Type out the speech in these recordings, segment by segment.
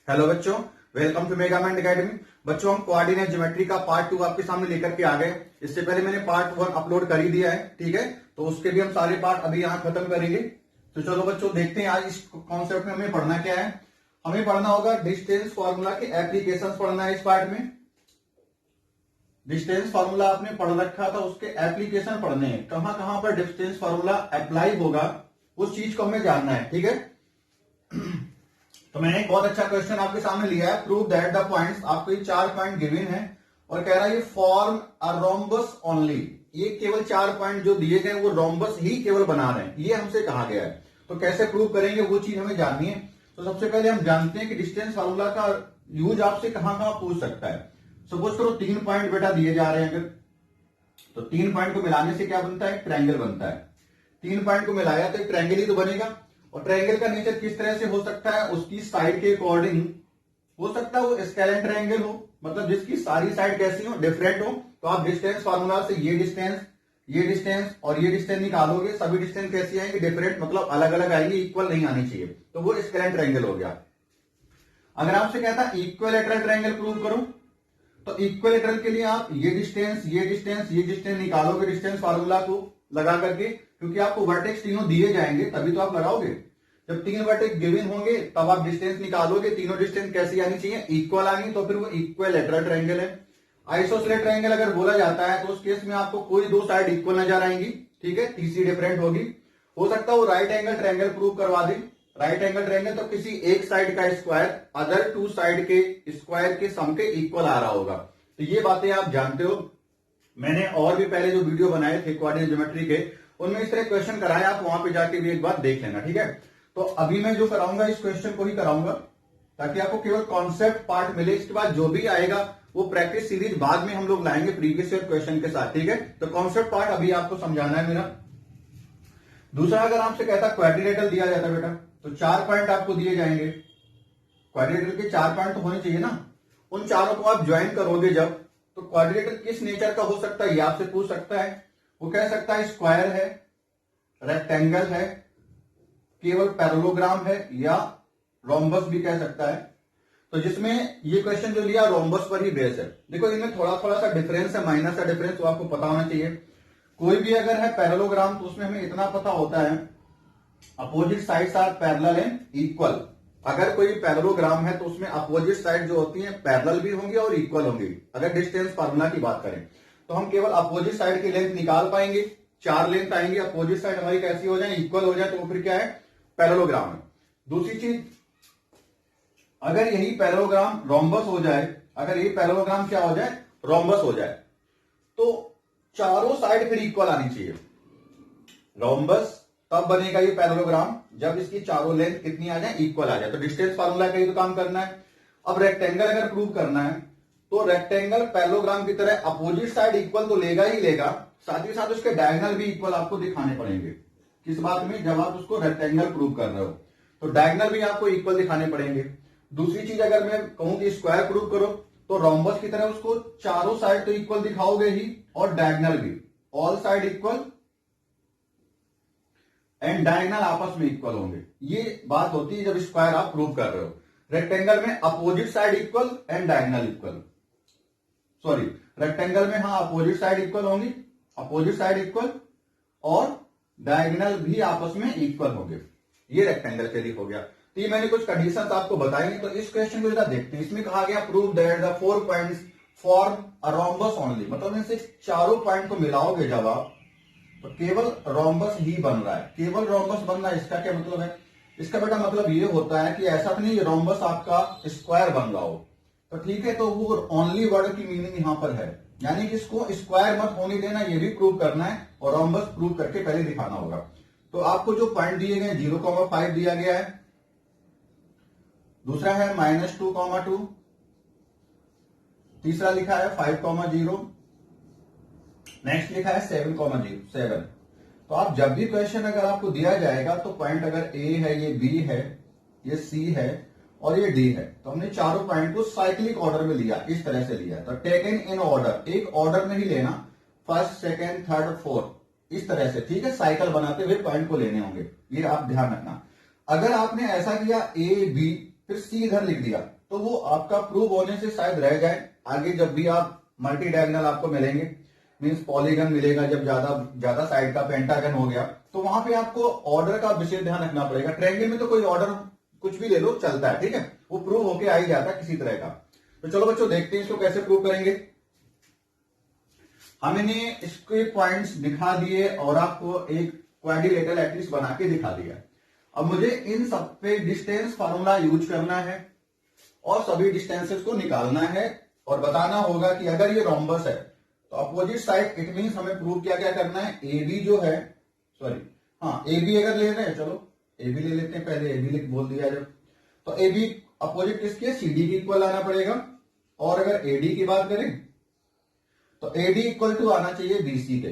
Hello बच्चों, welcome to मेगामाइंड academy. बच्चों, हम कोऑर्डिनेट ज्योमेट्री का पार्ट 2 आपके सामने लेकर के आ गए। इससे पहले मैंने पार्ट 1 अपलोड कर ही दिया है, ठीक है। तो उसके भी हम सारे पार्ट अभी यहाँ खत्म करेंगे। तो चलो बच्चों, देखते हैं आज इस कॉन्सेप्ट में हमें पढ़ना क्या है। हमें पढ़ना होगा डिस्टेंस फॉर्मूला के एप्लीकेशन पढ़ना है इस पार्ट में। डिस्टेंस फॉर्मूला आपने पढ़ रखा था, उसके एप्लीकेशन पढ़ने हैं। कहां कहां पर डिस्टेंस फॉर्मूला अप्लाई होगा उस चीज को हमें जानना है, ठीक है। तो मैंने एक बहुत अच्छा क्वेश्चन आपके सामने लिया है। प्रूव दैट द पॉइंट्स, आपको ये 4 पॉइंट गिवन है और कह रहा है ये फॉर्म अ रोम्बस ओनली। ये केवल 4 पॉइंट जो दिए गए वो रोम्बस ही केवल बना रहे हैं, ये हमसे कहा गया है। तो कैसे प्रूव करेंगे वो चीज हमें जाननी है। तो सबसे पहले हम जानते हैं कि डिस्टेंस फार्मूला का यूज आपसे कहां कहां पूछ सकता है। सपोज करो 3 पॉइंट बेटा दिए जा रहे हैं अगर, तो 3 पॉइंट को मिलाने से क्या बनता है, ट्रायंगल बनता है। 3 पॉइंट को मिलाया तो एक ट्रायंगल ही तो बनेगा। और ट्रायंगल का नेचर किस तरह से हो सकता है, उसकी साइड के अकॉर्डिंग हो सकता है वो स्केलेन ट्रायंगल हो, मतलब जिसकी सारी साइड कैसी हो, डिफरेंट हो। तो आप डिस्टेंस फार्मूला से ये डिस्टेंस और ये डिस्टेंस निकालोगे, सभी डिस्टेंस कैसी आएंगे, डिफरेंट, मतलब अलग अलग आएंगे, इक्वल नहीं आनी चाहिए। तो वो स्केलेन ट्रायंगल हो गया। अगर आपसे कहता है इक्विलैटरल ट्रायंगल प्रूव करो, तो इक्विलैटरल के लिए आप ये डिस्टेंस निकालोगे डिस्टेंस फार्मूला को लगा करके, क्योंकि आपको वर्टेक्स तीनों दिए जाएंगे तभी तो आप लगाओगे। जब 3 वर्टेक्स गिवन होंगे तब आप डिस्टेंस निकालोगे, तीनों डिस्टेंस कैसी आनी चाहिए, इक्वल आनी, तो फिर वो इक्विलैटरल ट्रायंगल है। आइसोसेलेस ट्रायंगल अगर बोला जाता है तो उस केस में आपको कोई 2 साइड इक्वल नजर आएंगी, ठीक है, तीसरी डिफरेंट होगी। हो सकता है वो राइट एंगल ट्रायंगल प्रूव करवा दे। राइट एंगल ट्रायंगल तो किसी एक साइड का स्क्वायर अदर 2 साइड के स्क्वायर के सम के इक्वल आ रहा होगा। तो ये बातें आप जानते हो। मैंने और भी पहले जो वीडियो बनाए थे कोऑर्डिनेट ज्योमेट्री के, उनमें इस तरह क्वेश्चन कराए, आप वहां पे जाके भी एक बार देख लेना, ठीक है। तो अभी मैं जो कराऊंगा इस क्वेश्चन को ही कराऊंगा ताकि आपको केवल कॉन्सेप्ट पार्ट मिले। इसके बाद जो भी आएगा वो प्रैक्टिस सीरीज बाद में हम लोग लाएंगे प्रीवियस ईयर क्वेश्चन के साथ, ठीक है। तो कॉन्सेप्ट पार्ट अभी आपको समझाना है मेरा। दूसरा, अगर आपसे कहता क्वाड्रिलेटरल दिया जाता बेटा, तो 4 पॉइंट आपको दिए जाएंगे। क्वाड्रिलेटरल के 4 पॉइंट तो होने चाहिए ना। उन चारों को आप ज्वाइन करोगे जब, तो क्वाड्रिलेटरल किस नेचर का हो सकता है ये आपसे पूछ सकता है। वो कह सकता है स्क्वायर है, रेक्टेंगल है, केवल पैरेललोग्राम है, या रोम्बस भी कह सकता है। तो जिसमें ये क्वेश्चन जो लिया रोम्बस पर ही बेस है। देखो इनमें थोड़ा थोड़ा सा डिफरेंस है, माइनर सा डिफरेंस, तो आपको पता होना चाहिए। कोई भी अगर है पैरेललोग्राम तो उसमें हमें इतना पता होता है opposite sides are parallel and equal. अगर कोई पैरेललोग्राम है तो उसमें अपोजिट साइड जो होती है पैरेलल भी होंगी और इक्वल होंगी। अगर डिस्टेंस फार्मूला की बात करें तो हम केवल अपोजिट साइड की लेंथ निकाल पाएंगे। 4 लेंथ आएंगी, अपोजिट साइड हमारी कैसी हो जाए, इक्वल हो जाए, तो फिर क्या है, पैरेललोग्राम है। दूसरी चीज, अगर यही पैरेललोग्राम रोम्बस हो जाए, अगर यही पैरेललोग्राम क्या हो जाए, रोम्बस हो जाए, तो चारों साइड फिर इक्वल आनी चाहिए। रोम्बस तब बनेगा ये पैरेललोग्राम जब इसकी चारों लेंथ कितनी आ जाए, इक्वल आ जाए। तो डिस्टेंस फार्मूला का ही तो काम करना है। अब रेक्टेंगल अगर प्रूव करना है तो रेक्टेंगल पैरेललोग्राम की तरह अपोजिट साइड इक्वल तो लेगा ही लेगा, साथ ही साथ उसके डायगोनल भी इक्वल आपको दिखाने पड़ेंगे। किस बात में, जब आप उसको रेक्टेंगल प्रूव कर रहे हो तो डायगोनल भी आपको इक्वल दिखाने पड़ेंगे। दूसरी चीज, अगर मैं कहूं कि स्क्वायर प्रूव करो तो रोम्बस की तरह उसको चारों साइड तो इक्वल दिखाओगे ही और डायगोनल भी, all side equal and diagonal आपस में इक्वल होंगे। ये बात होती है जब स्क्वायर आप प्रूव कर रहे हो। रेक्टेंगल में opposite side equal and diagonal equal, sorry, rectangle में हाँ अपोजिट साइड इक्वल होंगी, अपोजिट साइड इक्वल और डायगोनल भी आपस में इक्वल होंगे। ये रेक्टेंगल के लिए हो गया। तो ये मैंने कुछ कंडीशंस आपको बताई। तो इस क्वेश्चन को जरा देखते हैं। इसमें कहा गया prove that the 4 points form a rhombus only, मतलब इनसे चारों पॉइंट को मिलाओगे जब आप, तो केवल रोम्बस ही बन रहा है। केवल रोम्बस बन रहा है, इसका क्या मतलब है, इसका बेटा मतलब ये होता है कि ऐसा तो नहीं रोम्बस आपका स्क्वायर बन रहा हो। तो ठीक है, तो वो ओनली वर्ड की मीनिंग यहां पर है, यानी कि इसको स्क्वायर मत होने देना, ये भी प्रूव करना है और रोम्बस प्रूव करके पहले दिखाना होगा। तो आपको जो पॉइंट दिए गए 0,5 दिया गया है, दूसरा है -2,2, तीसरा लिखा है 5,0, नेक्स्ट लिखा है 7,7। तो आप जब भी क्वेश्चन अगर आपको दिया जाएगा तो पॉइंट अगर ए है, ये बी है, ये सी है और ये डी है, तो हमने चारों पॉइंट को साइक्लिक ऑर्डर में लिया, इस तरह से लिया। तो टेकन इन ऑर्डर, एक ऑर्डर में ही लेना, फर्स्ट, सेकंड, थर्ड, फोर्थ, इस तरह से, ठीक है। साइकिल बनाते हुए पॉइंट को लेने होंगे, ये आप ध्यान रखना। अगर आपने ऐसा किया ए बी फिर सी इधर लिख दिया, तो वो आपका प्रूव होने से शायद रह जाए। आगे जब भी आप मल्टी डायगोनल आपको मिलेंगे, मींस पॉलीगन मिलेगा, जब ज्यादा साइड का पेंटागन हो गया, तो वहां पे आपको ऑर्डर का विशेष ध्यान रखना पड़ेगा। ट्रायंगल में तो कोई ऑर्डर कुछ भी ले लो चलता है, ठीक है, वो प्रूव होके आ ही जाता है किसी तरह का। तो चलो बच्चों देखते हैं इसको कैसे प्रूव करेंगे। हमने इसके पॉइंट्स दिखा दिए और आपको एक क्वाड्रिलेटरल एटलीस्ट बना के दिखा दिया। अब मुझे इन सब पे डिस्टेंस फार्मूला यूज करना है और सभी डिस्टेंसेस को निकालना है और बताना होगा कि अगर ये रोम्बस है तो अपोजिट साइड, इट मींस हमें प्रूव क्या क्या करना है। ए बी जो है, सॉरी हाँ ए बी अगर ले रहे हैं, चलो ए बी ले लेते हैं, पहले ए बी लिख बोल दिया जब, तो ए बी अपोजिट किसकी है, सी डी की इक्वल आना पड़ेगा। और अगर ए डी की बात करें तो ए डी इक्वल टू आना चाहिए बी सी के।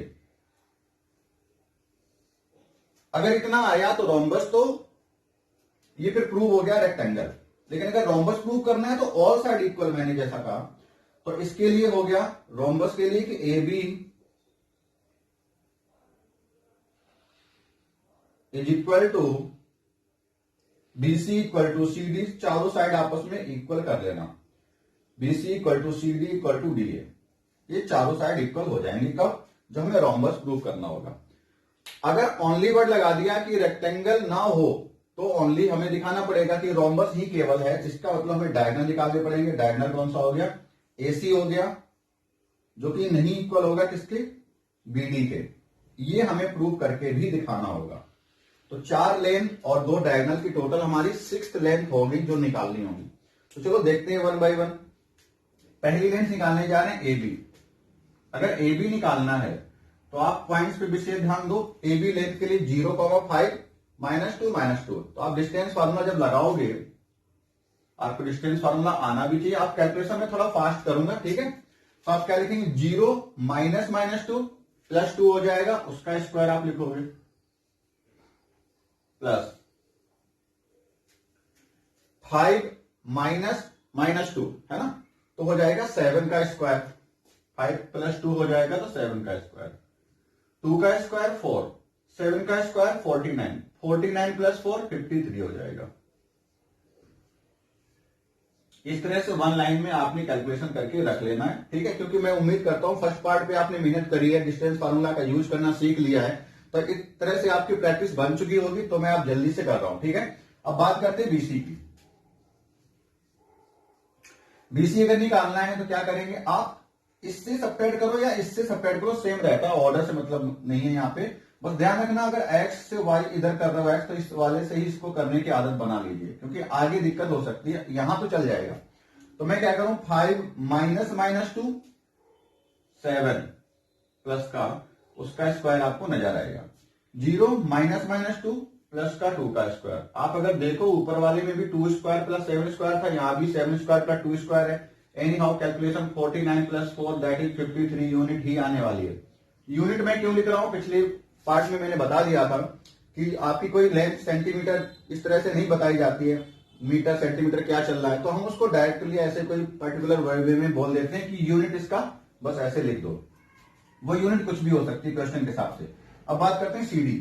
अगर इतना आया तो रोम्बस, तो ये फिर प्रूव हो गया रेक्टेंगल। लेकिन अगर रोम्बस प्रूव करना है तो ऑल साइड इक्वल, मैंने जैसा कहा, तो इसके लिए हो गया रोम्बस के लिए कि A B is equal to B C equal to C D, चारों साइड आपस में इक्वल कर लेना। B C equal to C D equal to D A, ये चारों साइड इक्वल हो जाएंगे कब, जब हमें रोम्बस प्रूव करना होगा। अगर ओनली वर्ड लगा दिया कि रेक्टेंगल ना हो तो ओनली हमें दिखाना पड़ेगा कि रोम्बस ही केवल है, जिसका मतलब हमें डायगोनल निकालने पड़ेंगे। डायगोनल कौन सा हो गया, एसी हो गया, जो कि नहीं इक्वल होगा किसके, बीडी के। ये हमें प्रूव करके भी दिखाना होगा। तो 4 लेंथ और 2 डायगोनल की टोटल हमारी 6th लेंथ होगी जो निकालनी होगी। तो चलो देखते हैं 1 बाय 1। पहली लेंथ निकालने जा रहे हैं ए बी। अगर ए बी निकालना है तो आप पॉइंट्स पे विशेष ध्यान दो। ए बी लेंथ के लिए 0,5 -2 तो आप डिस्टेंस फार्मूला जब लगाओगे, आपको डिस्टेंस फार्मूला आना भी चाहिए। आप कैलकुलेशन में थोड़ा फास्ट करूंगा, ठीक है। तो आप क्या लिखेंगे, 0 -2 +2 हो जाएगा, उसका स्क्वायर आप लिखोगे, प्लस 5 -2 है ना, तो हो जाएगा 7 का स्क्वायर। 5 + 2 हो जाएगा तो 7 का स्क्वायर, 2 का स्क्वायर 4, 7 का स्क्वायर 49, 49 + 4 53 हो जाएगा। इस तरह से 1 लाइन में आपने कैलकुलेशन करके रख लेना है, ठीक है। क्योंकि मैं उम्मीद करता हूं फर्स्ट पार्ट पे आपने मेहनत करी है, डिस्टेंस फार्मूला का यूज करना सीख लिया है, तो इस तरह से आपकी प्रैक्टिस बन चुकी होगी। तो मैं आप जल्दी से कर रहा हूं, ठीक है। अब बात करते हैं बीसी की। बीसी अगर निकालना है तो क्या करेंगे, आप इससे सब्ट्रैक्ट करो या इससे सब्ट्रैक्ट करो, सेम रहता है, ऑर्डर से मतलब नहीं है यहाँ पे। बस ध्यान रखना, अगर x से y इधर कर रहे हो x, तो इस वाले से ही इसको करने की आदत बना लीजिए, क्योंकि आगे दिक्कत हो सकती है। यहां तो चल जाएगा। तो मैं क्या करूं, 5 -2 7 प्लस का उसका स्क्वायर आपको नजर आएगा। 0 -2 प्लस का 2 का स्क्वायर। आप अगर देखो ऊपर वाले में भी 2 स्क्वायर प्लस 7 स्क्वायर था, यहां भी 7 स्क्वायर प्लस 2 स्क्वायर है। Anyhow calculation 49 + 4 that is 53 unit ही आने वाली है। यूनिट में क्यों लिख रहा हूं, पिछले पार्ट में मैंने बता दिया था कि आपकी कोई लेंथ सेंटीमीटर इस तरह से नहीं बताई जाती है, मीटर सेंटीमीटर क्या चल रहा है, तो हम उसको डायरेक्टली ऐसे कोई पर्टिकुलर वे में बोल देते हैं कि यूनिट इसका बस ऐसे लिख दो। वो यूनिट कुछ भी हो सकती है क्वेश्चन के हिसाब से। अब बात करते हैं सीडी।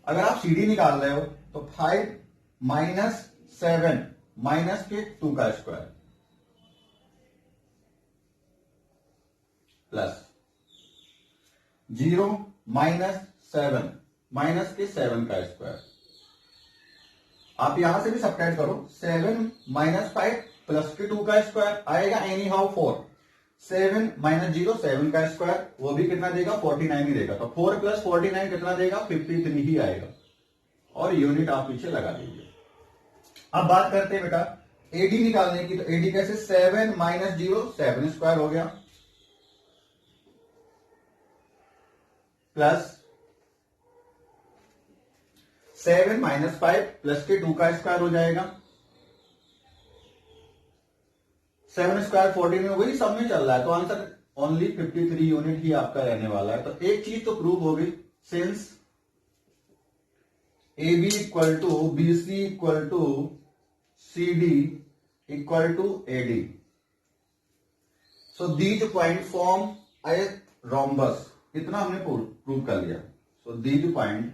अगर आप सीडी निकाल रहे हो तो 5 -7 माइनस के 2 का स्क्वायर प्लस 0 -7 माइनस के 7 का स्क्वायर। आप यहां से भी सब्ट्रैक्ट करो, 7 - 5 प्लस के 2 का स्क्वायर आएगा, एनी हाउ 4। 7 - 0 7 का स्क्वायर, वो भी कितना देगा, 49 ही देगा। तो 4 + 49 कितना देगा, 53 ही आएगा। और यूनिट आप पीछे लगा दीजिए। अब बात करते हैं बेटा एडी निकालने की। तो एडी कैसे, 7 - 0 7 स्क्वायर हो गया, प्लस 7 - 5 प्लस के 2 का स्क्वायर हो जाएगा। 7 स्क्वायर 14 में, वही सब में चल रहा है, तो आंसर ओनली 53 यूनिट ही आपका रहने वाला है। तो एक चीज तो प्रूव हो गई, since A B equal to B C equal to C D equal to A D, so these point form a rhombus. इतना हमने प्रूव कर लिया। सो दीज पॉइंट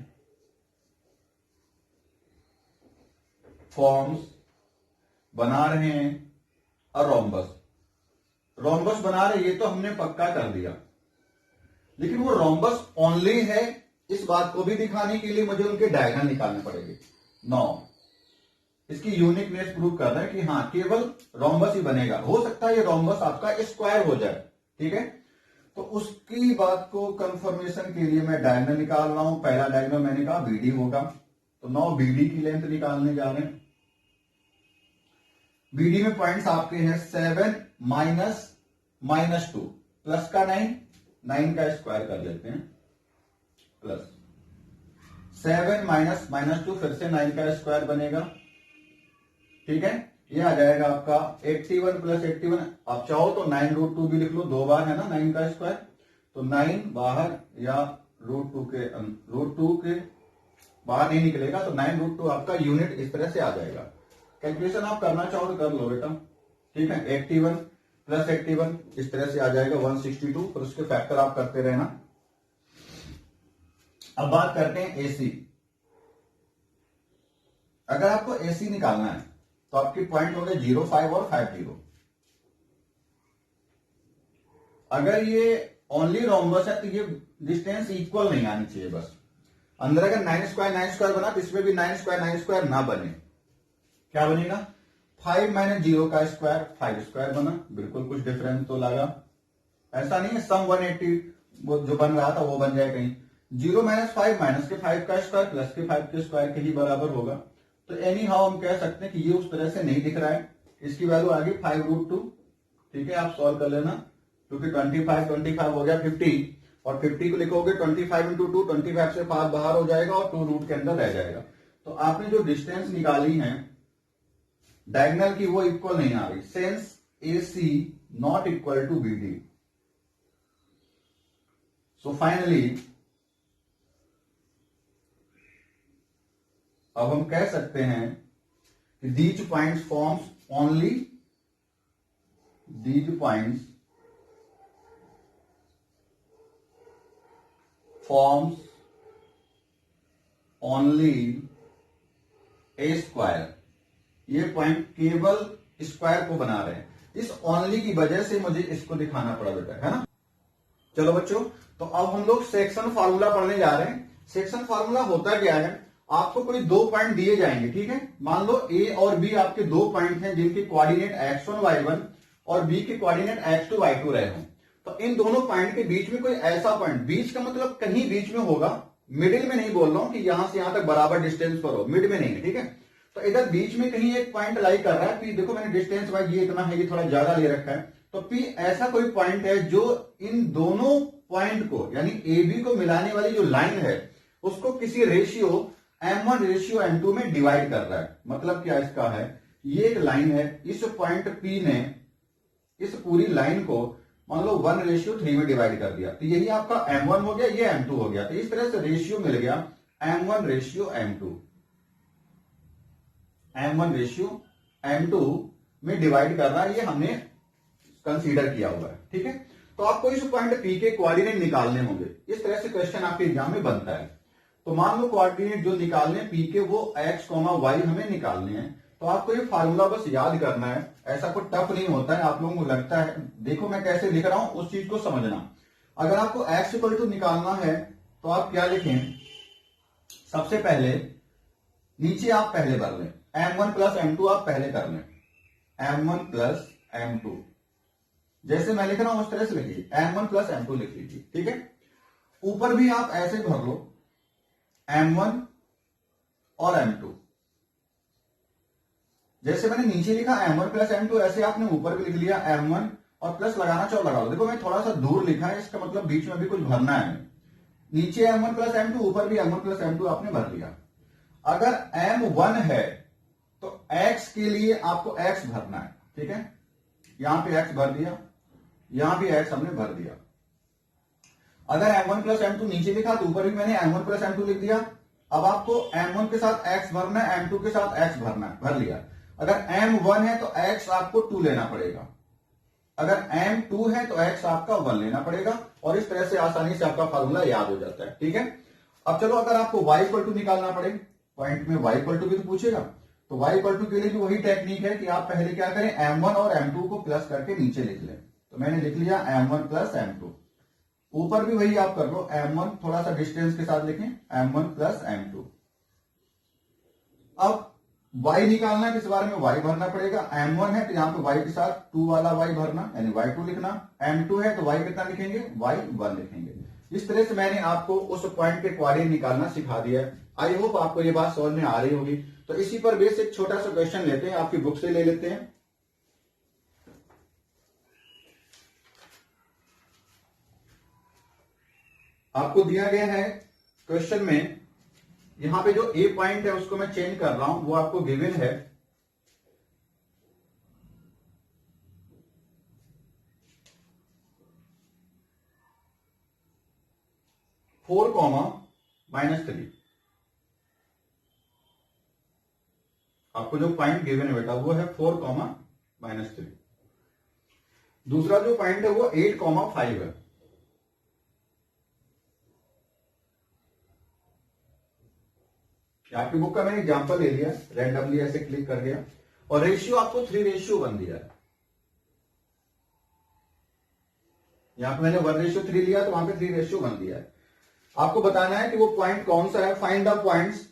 फॉर्म्स बना रहे हैं अ रोम्बस। रोम्बस बना रहे, ये तो हमने पक्का कर दिया, लेकिन वो रोम्बस ओनली है, इस बात को भी दिखाने के लिए मुझे उनके डायगोनल निकालने पड़ेंगे। नो, इसकी यूनिकनेस प्रूव कर रहा है कि हाँ केवल रोम्बस ही बनेगा। हो सकता है ये रोम्बस आपका स्क्वायर हो जाए, ठीक है। तो उसकी बात को कंफर्मेशन के लिए मैं डायगोनल निकाल रहा हूं। पहला डायगोनल मैंने कहा बीडी होगा, तो 9 बीडी की लेंथ निकालने जा रहे हैं। बीडी में पॉइंट्स आपके हैं 7 -2 प्लस का 9 का स्क्वायर कर लेते हैं, प्लस 7 -2 फिर से 9 का स्क्वायर बनेगा, ठीक है। ये आ जाएगा आपका 81 + 81। आप चाहो तो 9√2 भी लिख लो, 2 बार है ना 9 का स्क्वायर, तो 9 बाहर या √2 के बाहर नहीं निकलेगा, तो 9√2 आपका यूनिट इस तरह से आ जाएगा। कैलकुलेशन आप करना चाहो तो कर लो बेटा, ठीक है। 81 + 81 इस तरह से आ जाएगा 162, फिर उसके फैक्टर आप करते रहना। अब बात करते हैं एसी। अगर आपको एसी निकालना है तो आपके पॉइंट होंगे 0, 5 और 50। अगर ये ओनली रोम्बस है तो ये डिस्टेंस इक्वल नहीं आनी चाहिए। बस अंदर अगर 9 स्क्वायर बना तो इसमें भी 9 स्क्वायर ना बने। क्या बनेगा? 5 - 0 का स्क्वायर 5 स्क्वायर बना, बिल्कुल कुछ डिफरेंस तो लगा। ऐसा नहीं है सम 180 जो बन रहा था वो बन जाए कहीं। 0 - 5 -5 का स्क्वायर प्लस के 5 के स्क्वायर के ही बराबर होगा। तो एनी हाउ हम कह सकते हैं कि ये उस तरह से नहीं दिख रहा है। इसकी वैल्यू आ गई 5√2, ठीक है। आप सॉल्व कर लेना, क्योंकि 25 हो गया 50, और 50 को लिखोगे 25 × 2, 25 से 5 बाहर हो जाएगा और 2 रूट के अंदर रह जाएगा। तो आपने जो डिस्टेंस निकाली है डायगोनल की वो इक्वल नहीं आ रही, since AC not equal to BD। So finally अब हम कह सकते हैं कि these points forms only a square। ये पॉइंट केवल स्क्वायर को बना रहे हैं। इस ओनली की वजह से मुझे इसको दिखाना पड़ा बेटा, है ना। चलो बच्चों, तो अब हम लोग सेक्शन फार्मूला पढ़ने जा रहे हैं। सेक्शन फार्मूला होता क्या है, आपको कोई 2 पॉइंट दिए जाएंगे, ठीक है। मान लो A और B आपके 2 पॉइंट हैं जिनके कोऑर्डिनेट x1 y1 और B के कोऑर्डिनेट x2 y2 रहे हों। तो इन दोनों पॉइंट के बीच में कोई ऐसा पॉइंट, बीच का मतलब कहीं बीच में होगा, मिडिल में नहीं बोल रहा हूं कि यहां से यहां तक बराबर डिस्टेंस पर हो, मिड में नहीं, ठीक है। तो इधर बीच में कहीं एक पॉइंट लाई कर रहा है। P देखो मैंने डिस्टेंस वाइज ये इतना है, ये थोड़ा ज्यादा ले रखा है। तो P ऐसा कोई पॉइंट है जो इन दोनों पॉइंट को यानी AB को मिलाने वाली जो लाइन है उसको किसी रेशियो M1:M2 में डिवाइड कर रहा है। मतलब क्या इसका है, ये एक लाइन है, इस पॉइंट P ने इस पूरी लाइन को मान लो 1:3 में डिवाइड कर दिया, तो यही आपका M1 हो गया, ये M2 हो गया। तो इस तरह से रेशियो मिल गया M1:M2 में डिवाइड कर रहा है, ये हमने कंसीडर किया हुआ है, ठीक है। तो आपको इस पॉइंट P के कोऑर्डिनेट निकालने होंगे। इस तरह से क्वेश्चन आपके एग्जाम में बनता है। तो मान लो कोऑर्डिनेट जो निकालने P के वो x, y हमें निकालने हैं। तो आपको ये फार्मूला बस याद करना है, ऐसा कुछ टफ नहीं होता है। आप लोगों को लगता है, देखो मैं कैसे लिख रहा हूं उस चीज को समझना। अगर आपको x = निकालना है तो आप क्या लिखें, सबसे पहले नीचे आप पहले भर लें, M1 + M2 आप पहले कर लें, M1 + M2 जैसे मैं लिख रहा हूं उस तरह से लिखिए, M1 + M2 लिख लीजिए, ठीक है। ऊपर भी आप ऐसे भर लो, M1 और M2। जैसे मैंने नीचे लिखा M1 + M2, ऐसे आपने ऊपर भी लिख लिया M1 और प्लस लगाना चाहो लगा लो। देखो मैं थोड़ा सा दूर लिखा है, इसका मतलब बीच में भी कुछ भरना है। नीचे M1 + M2, ऊपर भी M1 + M2 आपने भर लिया। अगर M1 है तो x के लिए आपको x भरना है, ठीक है। यहां पे x भर दिया, यहां भी x हमने भर दिया। अगर M1 + M2 नीचे लिखा तो ऊपर भी मैंने M1 + M2 लिख दिया। अब आपको M1 के साथ x भरना है, M2 के साथ x भरना है, भर लिया। अगर M1 है तो x आपको 2 लेना पड़ेगा, अगर M2 है तो x आपका 1 लेना पड़ेगा, और इस तरह से आसानी से आपका फार्मूला याद हो जाता है, ठीक है। अब चलो अगर आपको y = निकालना पड़े, पॉइंट में y = भी तो पूछेगा, तो y इक्वल टू के लिए भी वही टेक्निक है कि आप पहले क्या करें, m1 और m2 को प्लस करके नीचे लिख लें। तो मैंने लिख लिया m1 प्लस m2, ऊपर भी वही आप कर लो, m1 थोड़ा सा डिस्टेंस के साथ लिखें, m1 प्लस m2। अब y निकालना है, इस बार में y भरना पड़ेगा। m1 है तो यहाँ पे y के साथ 2 वाला y भरना, यानी y2 लिखना। m2 है तो y कितना लिखेंगे, y1 लिखेंगे। इस तरह से मैंने आपको उस पॉइंट के क्वाड्रेंट निकालना सिखा दिया है। आई होप आपको ये बात समझ में आ रही होगी। तो इसी पर बेस एक छोटा सा क्वेश्चन लेते हैं, आपकी बुक से ले लेते हैं। आपको दिया गया है क्वेश्चन में, यहां पे जो ए पॉइंट है उसको मैं चेंज कर रहा हूं, वो आपको गिवन है 4,-3। आपको जो पॉइंट गिवन है बेटा वो है 4,-3। दूसरा जो पॉइंट है वो 8,5 है। आपकी बुक का मैंने एग्जांपल ले लिया, रैंडमली ऐसे क्लिक कर दिया, और रेशियो आपको 3:1 दिया है। यहां पे मैंने 1:3 लिया तो वहां पे 3:1 दिया है। आपको बताना है कि वो पॉइंट कौन सा है। Find the points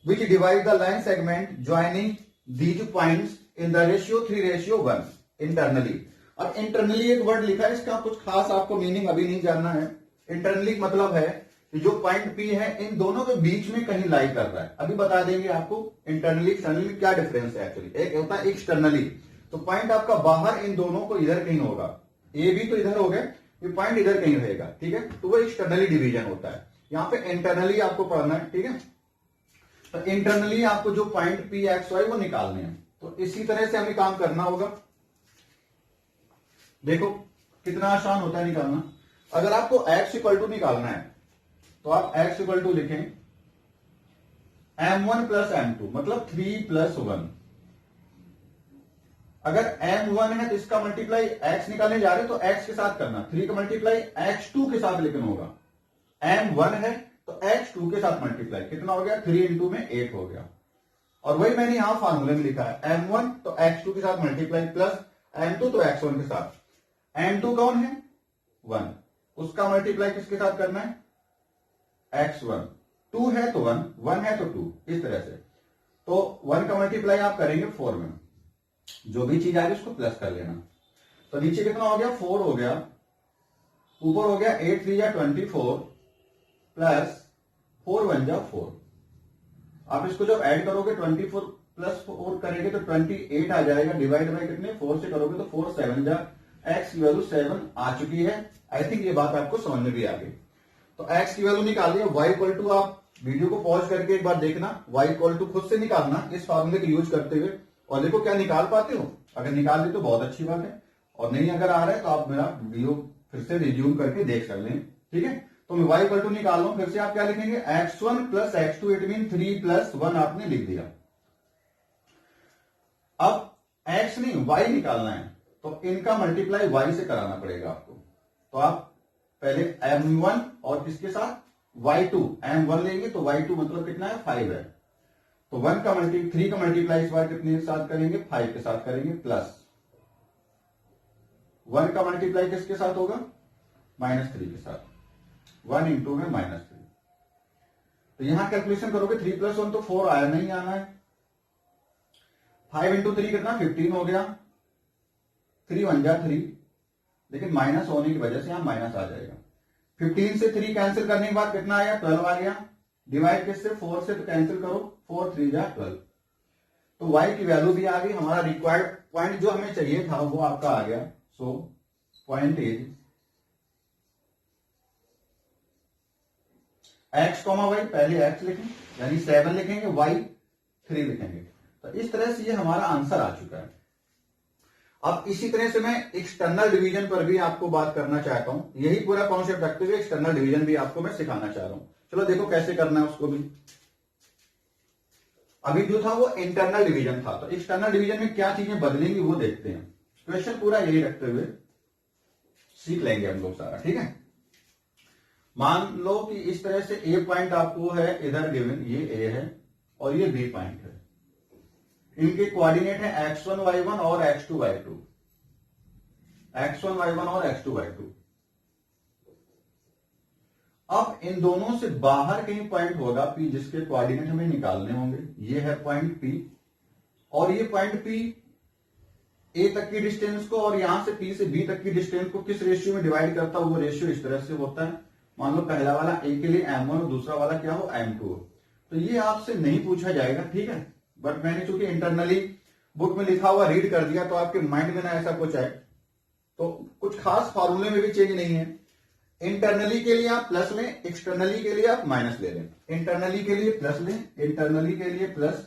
which divide the line segment joining these points in the ratio 3:1 internally। और इंटरनली एक वर्ड लिखा है, इसका कुछ खास आपको मीनिंग अभी नहीं जानना है। इंटरनली मतलब है कि जो पॉइंट पी है इन दोनों के बीच में कहीं लाई कर रहा है। अभी बता देंगे आपको इंटरनली एक्सटर्नली क्या डिफरेंस है। एक्चुअली एक होता है एक्सटर्नली, तो पॉइंट आपका बाहर इन दोनों को इधर कहीं होगा, ए भी तो इधर हो गए, ये पॉइंट इधर कहीं रहेगा, ठीक है, तो वो एक्सटर्नली डिवीजन होता है। यहां पे इंटरनली आपको पढ़ना है, ठीक है। तो इंटरनली आपको जो पॉइंट पी एक्स वाई वो निकालने हैं। तो इसी तरह से हमें काम करना होगा। देखो कितना आसान होता है निकालना। अगर आपको x इक्वल टू निकालना है तो आप x इक्वल टू लिखें m1 प्लस m2, मतलब 3+1। अगर m1 है तो इसका मल्टीप्लाई x निकालने जा रहे हैं तो x के साथ करना, 3 का मल्टीप्लाई x2 के साथ लेकिन होगा। m1 है तो x2 के साथ मल्टीप्लाई, कितना हो गया, 3 इंटू में 8 हो गया। और वही मैंने यहां फार्मूले में लिखा है, m1 तो x2 के साथ मल्टीप्लाई प्लस m2 तो x1 के साथ। m2 कौन है, 1, उसका मल्टीप्लाई किसके साथ करना है, x1। 2 है तो 1, 1 है तो 2, इस तरह से। तो 1 का मल्टीप्लाई आप करेंगे 4 में, जो भी चीज आएगी उसको प्लस कर लेना। तो नीचे कितना हो गया, 4 हो गया, ऊपर हो गया 8 3 24 प्लस 4 1 4। आप इसको जब ऐड करोगे 24 प्लस 4 करेंगे तो 28 आ जाएगा, डिवाइड बाय कितने, 4 से करोगे तो 4 7 एक्स की वैल्यू 7 आ चुकी है। आई थिंक ये बात आपको समझ में भी आ गई। तो एक्स की वैल्यू निकाल लिया। वाई इक्वल टू, आप वीडियो को पॉज करके एक बार देखना, वाई इक्वल टू खुद से निकालना इस फॉर्मूले को यूज करते हुए, और देखो क्या निकाल पाते हो। अगर निकाल ली तो बहुत अच्छी बात है, और नहीं अगर आ रहा है तो आप मेरा वीडियो फिर से रिज्यूम करके देख सकते हैं, ठीक है। तो मैं y इक्वल टू निकाल लो, फिर से आप क्या लिखेंगे, x1 plus x2, it mean 3+1 आपने लिख दिया। अब x नहीं y निकालना है तो इनका मल्टीप्लाई y से कराना पड़ेगा आपको। तो आप पहले m1 और किसके साथ, y2, m1 लेंगे तो y2 मतलब कितना है, 5 है। तो 1 का 3 का मल्टीप्लाई इस बार कितने के साथ करेंगे, 5 के साथ करेंगे, प्लस 1 का मल्टीप्लाई किसके साथ होगा, -3 के साथ, 1 इंटू में -3। तो यहां कैलकुलेशन करोगे 3+1 तो 4 आया, नहीं आना है। 5 इंटू 3 कितना, 15 हो गया, 3 1 3, लेकिन माइनस होने की वजह से यहां माइनस आ जाएगा। 15 से 3 कैंसिल करने के बाद कितना आया, 12 आ गया। डिवाइड किससे, 4 से, तो कैंसिल करो, 4 3 12। तो y की वैल्यू भी आ गई। हमारा रिक्वायर्ड पॉइंट जो हमें चाहिए था वो आपका आ गया। So point is x, y, पहले x लिखें यानी 7 लिखेंगे, y 3 लिखेंगे। तो इस तरह से ये हमारा आंसर आ चुका है। अब इसी तरह से मैं एक्सटर्नल डिवीजन पर भी आपको बात करना चाहता हूं। यही पूरा कॉन्सेप्ट रखते हुए एक्सटर्नल डिवीजन भी आपको मैं सिखाना चाह रहा हूं। चलो देखो कैसे करना है उसको भी। अभी जो था वो इंटरनल डिवीजन था, तो एक्सटर्नल डिवीजन में क्या चीजें बदलेंगी वो देखते हैं। क्वेश्चन पूरा यही रखते हुए सीख लेंगे हम लोग सारा, ठीक है। मान लो कि इस तरह से ए पॉइंट आपको है इधर गिवन, ये ए है, और ये बी पॉइंट है। इनके कोऑर्डिनेट है x1 y1 और x2 y2, x1 y1 और x2 y2। अब इन दोनों से बाहर कहीं पॉइंट होगा P जिसके कोऑर्डिनेट हमें निकालने होंगे। ये है पॉइंट P और ये पॉइंट P A तक की डिस्टेंस को और यहां से P से B तक की डिस्टेंस को किस रेशियो में डिवाइड करता है, वो रेशियो इस तरह से होता है। मान लो पहला वाला A के लिए M1 और दूसरा वाला क्या हो M2 हो। तो ये आपसे नहीं पूछा जाएगा, ठीक है, बट मैंने चूंकि इंटरनली बुक में लिखा हुआ रीड कर दिया तो आपके माइंड में ना ऐसा कुछ आए, तो कुछ खास फॉर्मूले में भी चेंज नहीं है। इंटरनली के लिए आप प्लस लें, एक्सटर्नली के लिए आप माइनस ले लें। इंटरनली के लिए प्लस लें, इंटरनली के लिए प्लस,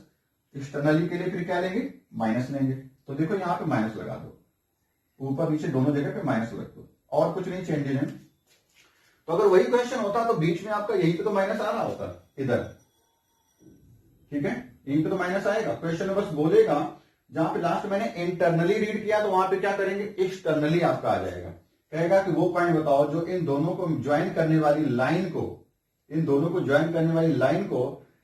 एक्सटर्नली के लिए फिर क्या लेंगे, माइनस लेंगे। तो देखो यहां पे माइनस लगा दो, ऊपर नीचे दोनों जगह पे माइनस लग दो, और कुछ नहीं चेंजेज है। तो अगर वही क्वेश्चन होता तो बीच में आपका यहीं पे तो माइनस आ रहा होता इधर, ठीक है, यहीं पे तो माइनस आएगा। क्वेश्चन में बस बोलेगा, जहां पे लास्ट मैंने इंटरनली रीड किया तो वहां पे क्या करेंगे, एक्सटर्नली आपका आ जाएगा। कहेगा कि वो पॉइंट बताओ जो इन दोनों को ज्वाइन करने वाली लाइन को, इन दोनों को ज्वाइन करने वाली लाइन को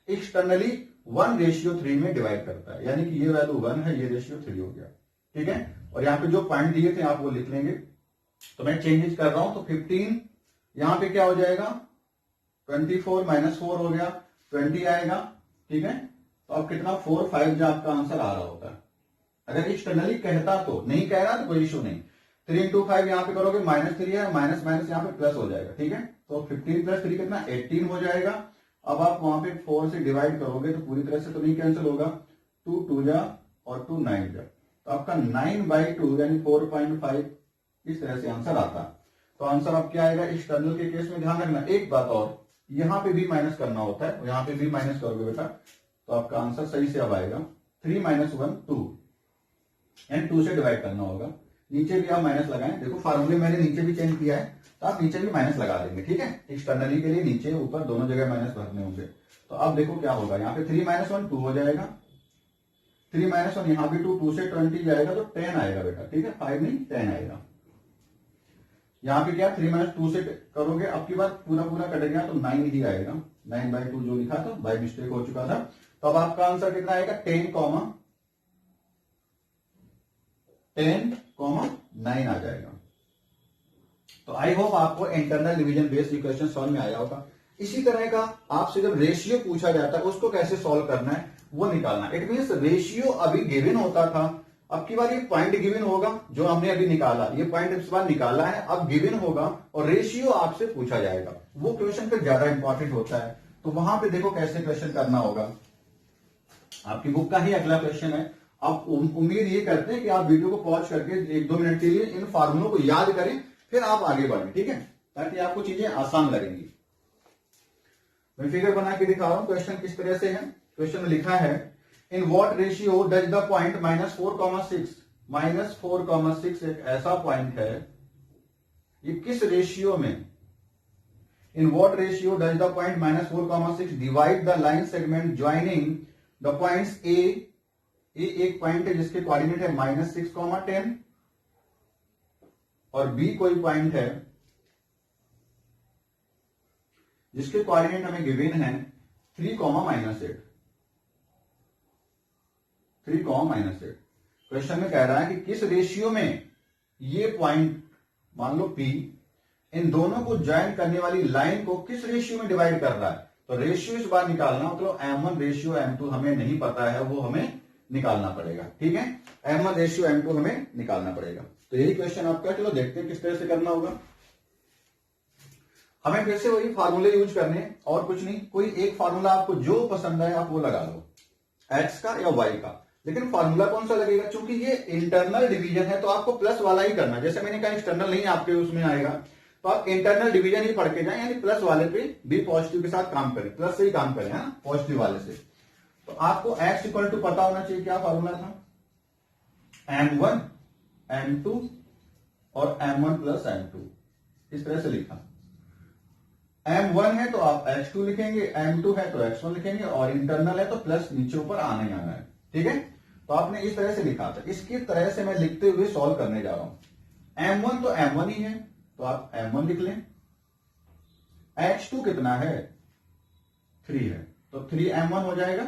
एक्सटर्नली 1:3 में डिवाइड करता है, यानी कि ये वैल्यू 1 है, ये रेशियो 3 हो गया, ठीक है। और यहाँ पे जो पॉइंट दिए थे आप वो लिख लेंगे। तो मैं चेंजेस कर रहा हूं, तो 15 यहां पे क्या हो जाएगा, 24 - 4 हो गया, 20 आएगा, ठीक है। तो अब कितना 4 5 जो आपका आंसर आ रहा होता है। अगर एक्सटर्नली कहता तो, नहीं कह रहा तो कोई इशू नहीं। 3 × 5 यहां पे करोगे -3 है, माइनस माइनस यहां पे प्लस हो जाएगा, ठीक है। तो 15 + 3 कितना 18 हो जाएगा। अब आप वहां पे 4 से डिवाइड करोगे तो पूरी तरह से तो नहीं कैंसिल होगा, 2 2 जा और 2 9 जा, तो आपका 9/2 यानी 4.5 इस तरह से आंसर आता है। तो आंसर अब क्या आएगा, एक्सटर्नल के केस में ध्यान रखना एक बात और, यहां पे भी माइनस करना होता है, यहां पे भी माइनस करोगे बेटा तो आपका आंसर सही से अब आएगा 3 - 1 2, एंड 2 से डिवाइड करना होगा। नीचे भी आप माइनस लगाएं, देखो फार्मूले मैंने नीचे भी चेंज किया है तो आप नीचे भी माइनस लगा देंगे, ठीक है। एक्सटर्नली के लिए नीचे ऊपर दोनों जगह माइनस भरने होंगे। तो अब देखो क्या होगा, यहाँ पे 3 - 1 2 हो जाएगा, 3 - 1 यहाँ भी 2 से 20 जाएगा तो 10 आएगा बेटा, ठीक है, 5 नहीं 10 आएगा। यहाँ पे क्या 3 - 2 से करोगे, अब की बार पूरा पूरा कट गया तो 9 ही आएगा, 9/2 जो लिखा था बाय मिस्टेक हो चुका था। तो अब आपका आंसर कितना आएगा 10,9 आ जाएगा। तो आई होप आपको internal division based equation solve में आया होगा। इसी तरह का आपसे जब रेशियो पूछा जाता है उसको कैसे सॉल्व करना है वो निकालना। इट मींस रेशियो अभी गिवन होता था, अब की बार ये पॉइंट गिवन होगा जो हमने अभी निकाला, ये पॉइंट इस बार निकाला है, अब गिवन होगा और रेशियो आपसे पूछा जाएगा। वो क्वेश्चन फिर ज्यादा इंपॉर्टेंट होता है। तो वहां पे देखो कैसे क्वेश्चन करना होगा, आपकी बुक का ही अगला क्वेश्चन है। आप उम्मीद ये करते हैं कि आप वीडियो को पॉज करके 1-2 मिनट के लिए इन फार्मूलों को याद करें, फिर आप आगे बढ़ें, ठीक है, ताकि आपको चीजें आसान लगेंगी। मैं फिगर बना के दिखा रहा हूं क्वेश्चन किस तरह से है। क्वेश्चन में लिखा है, in what ratio does the point -4,6 -4,6 एक ऐसा पॉइंट है, ये किस रेशियो में, इन what ratio does the point -4,6 divide the line segment joining the points A एक पॉइंट है जिसके कोऑर्डिनेट है -6,10 और बी कोई पॉइंट है जिसके कोऑर्डिनेट हमें गिवन है 3, -8 3, -8। क्वेश्चन में कह रहा है कि किस रेशियो में ये पॉइंट मान लो P इन दोनों को ज्वाइन करने वाली लाइन को किस रेशियो में डिवाइड कर रहा है। तो रेशियो इस बार निकालना, मतलब M1 रेशियो M2 हमें नहीं पता है, वो हमें निकालना पड़ेगा, ठीक है। M1 रेशियो M2 हमें निकालना पड़ेगा। तो यही क्वेश्चन आपका, चलो देखते हैं किस तरह से करना होगा। हमें फिर से वही फार्मूले यूज करने और कुछ नहीं, कोई एक फार्मूला आपको जो पसंद है आप वो लगा लो, एक्स का या वाई का, लेकिन फार्मूला कौन सा लगेगा, क्योंकि ये इंटरनल डिवीजन है तो आपको प्लस वाला ही करना। जैसे मैंने कहा एक्सटर्नल नहीं आपके उसमें आएगा, तो आप इंटरनल डिवीजन ही पढ़ के जाए, यानी प्लस वाले पे भी पॉजिटिव के साथ काम करें, प्लस से ही काम करें, हाँ पॉजिटिव वाले से। तो आपको x इक्वल टू पता होना चाहिए, क्या फार्मूला था, M1 M2 और M1 + M2 इस तरह से लिखा। M1 है तो आप x2 लिखेंगे, M2 है तो x1 लिखेंगे, और इंटरनल है तो प्लस नीचे ऊपर आना ही आना है, ठीक है। तो आपने इस तरह से लिखा था, इसकी तरह से मैं लिखते हुए सॉल्व करने जा रहा हूं। M1 तो M1 ही है तो आप M1 लिख लें, x2 कितना है 3 है तो 3M1 हो जाएगा,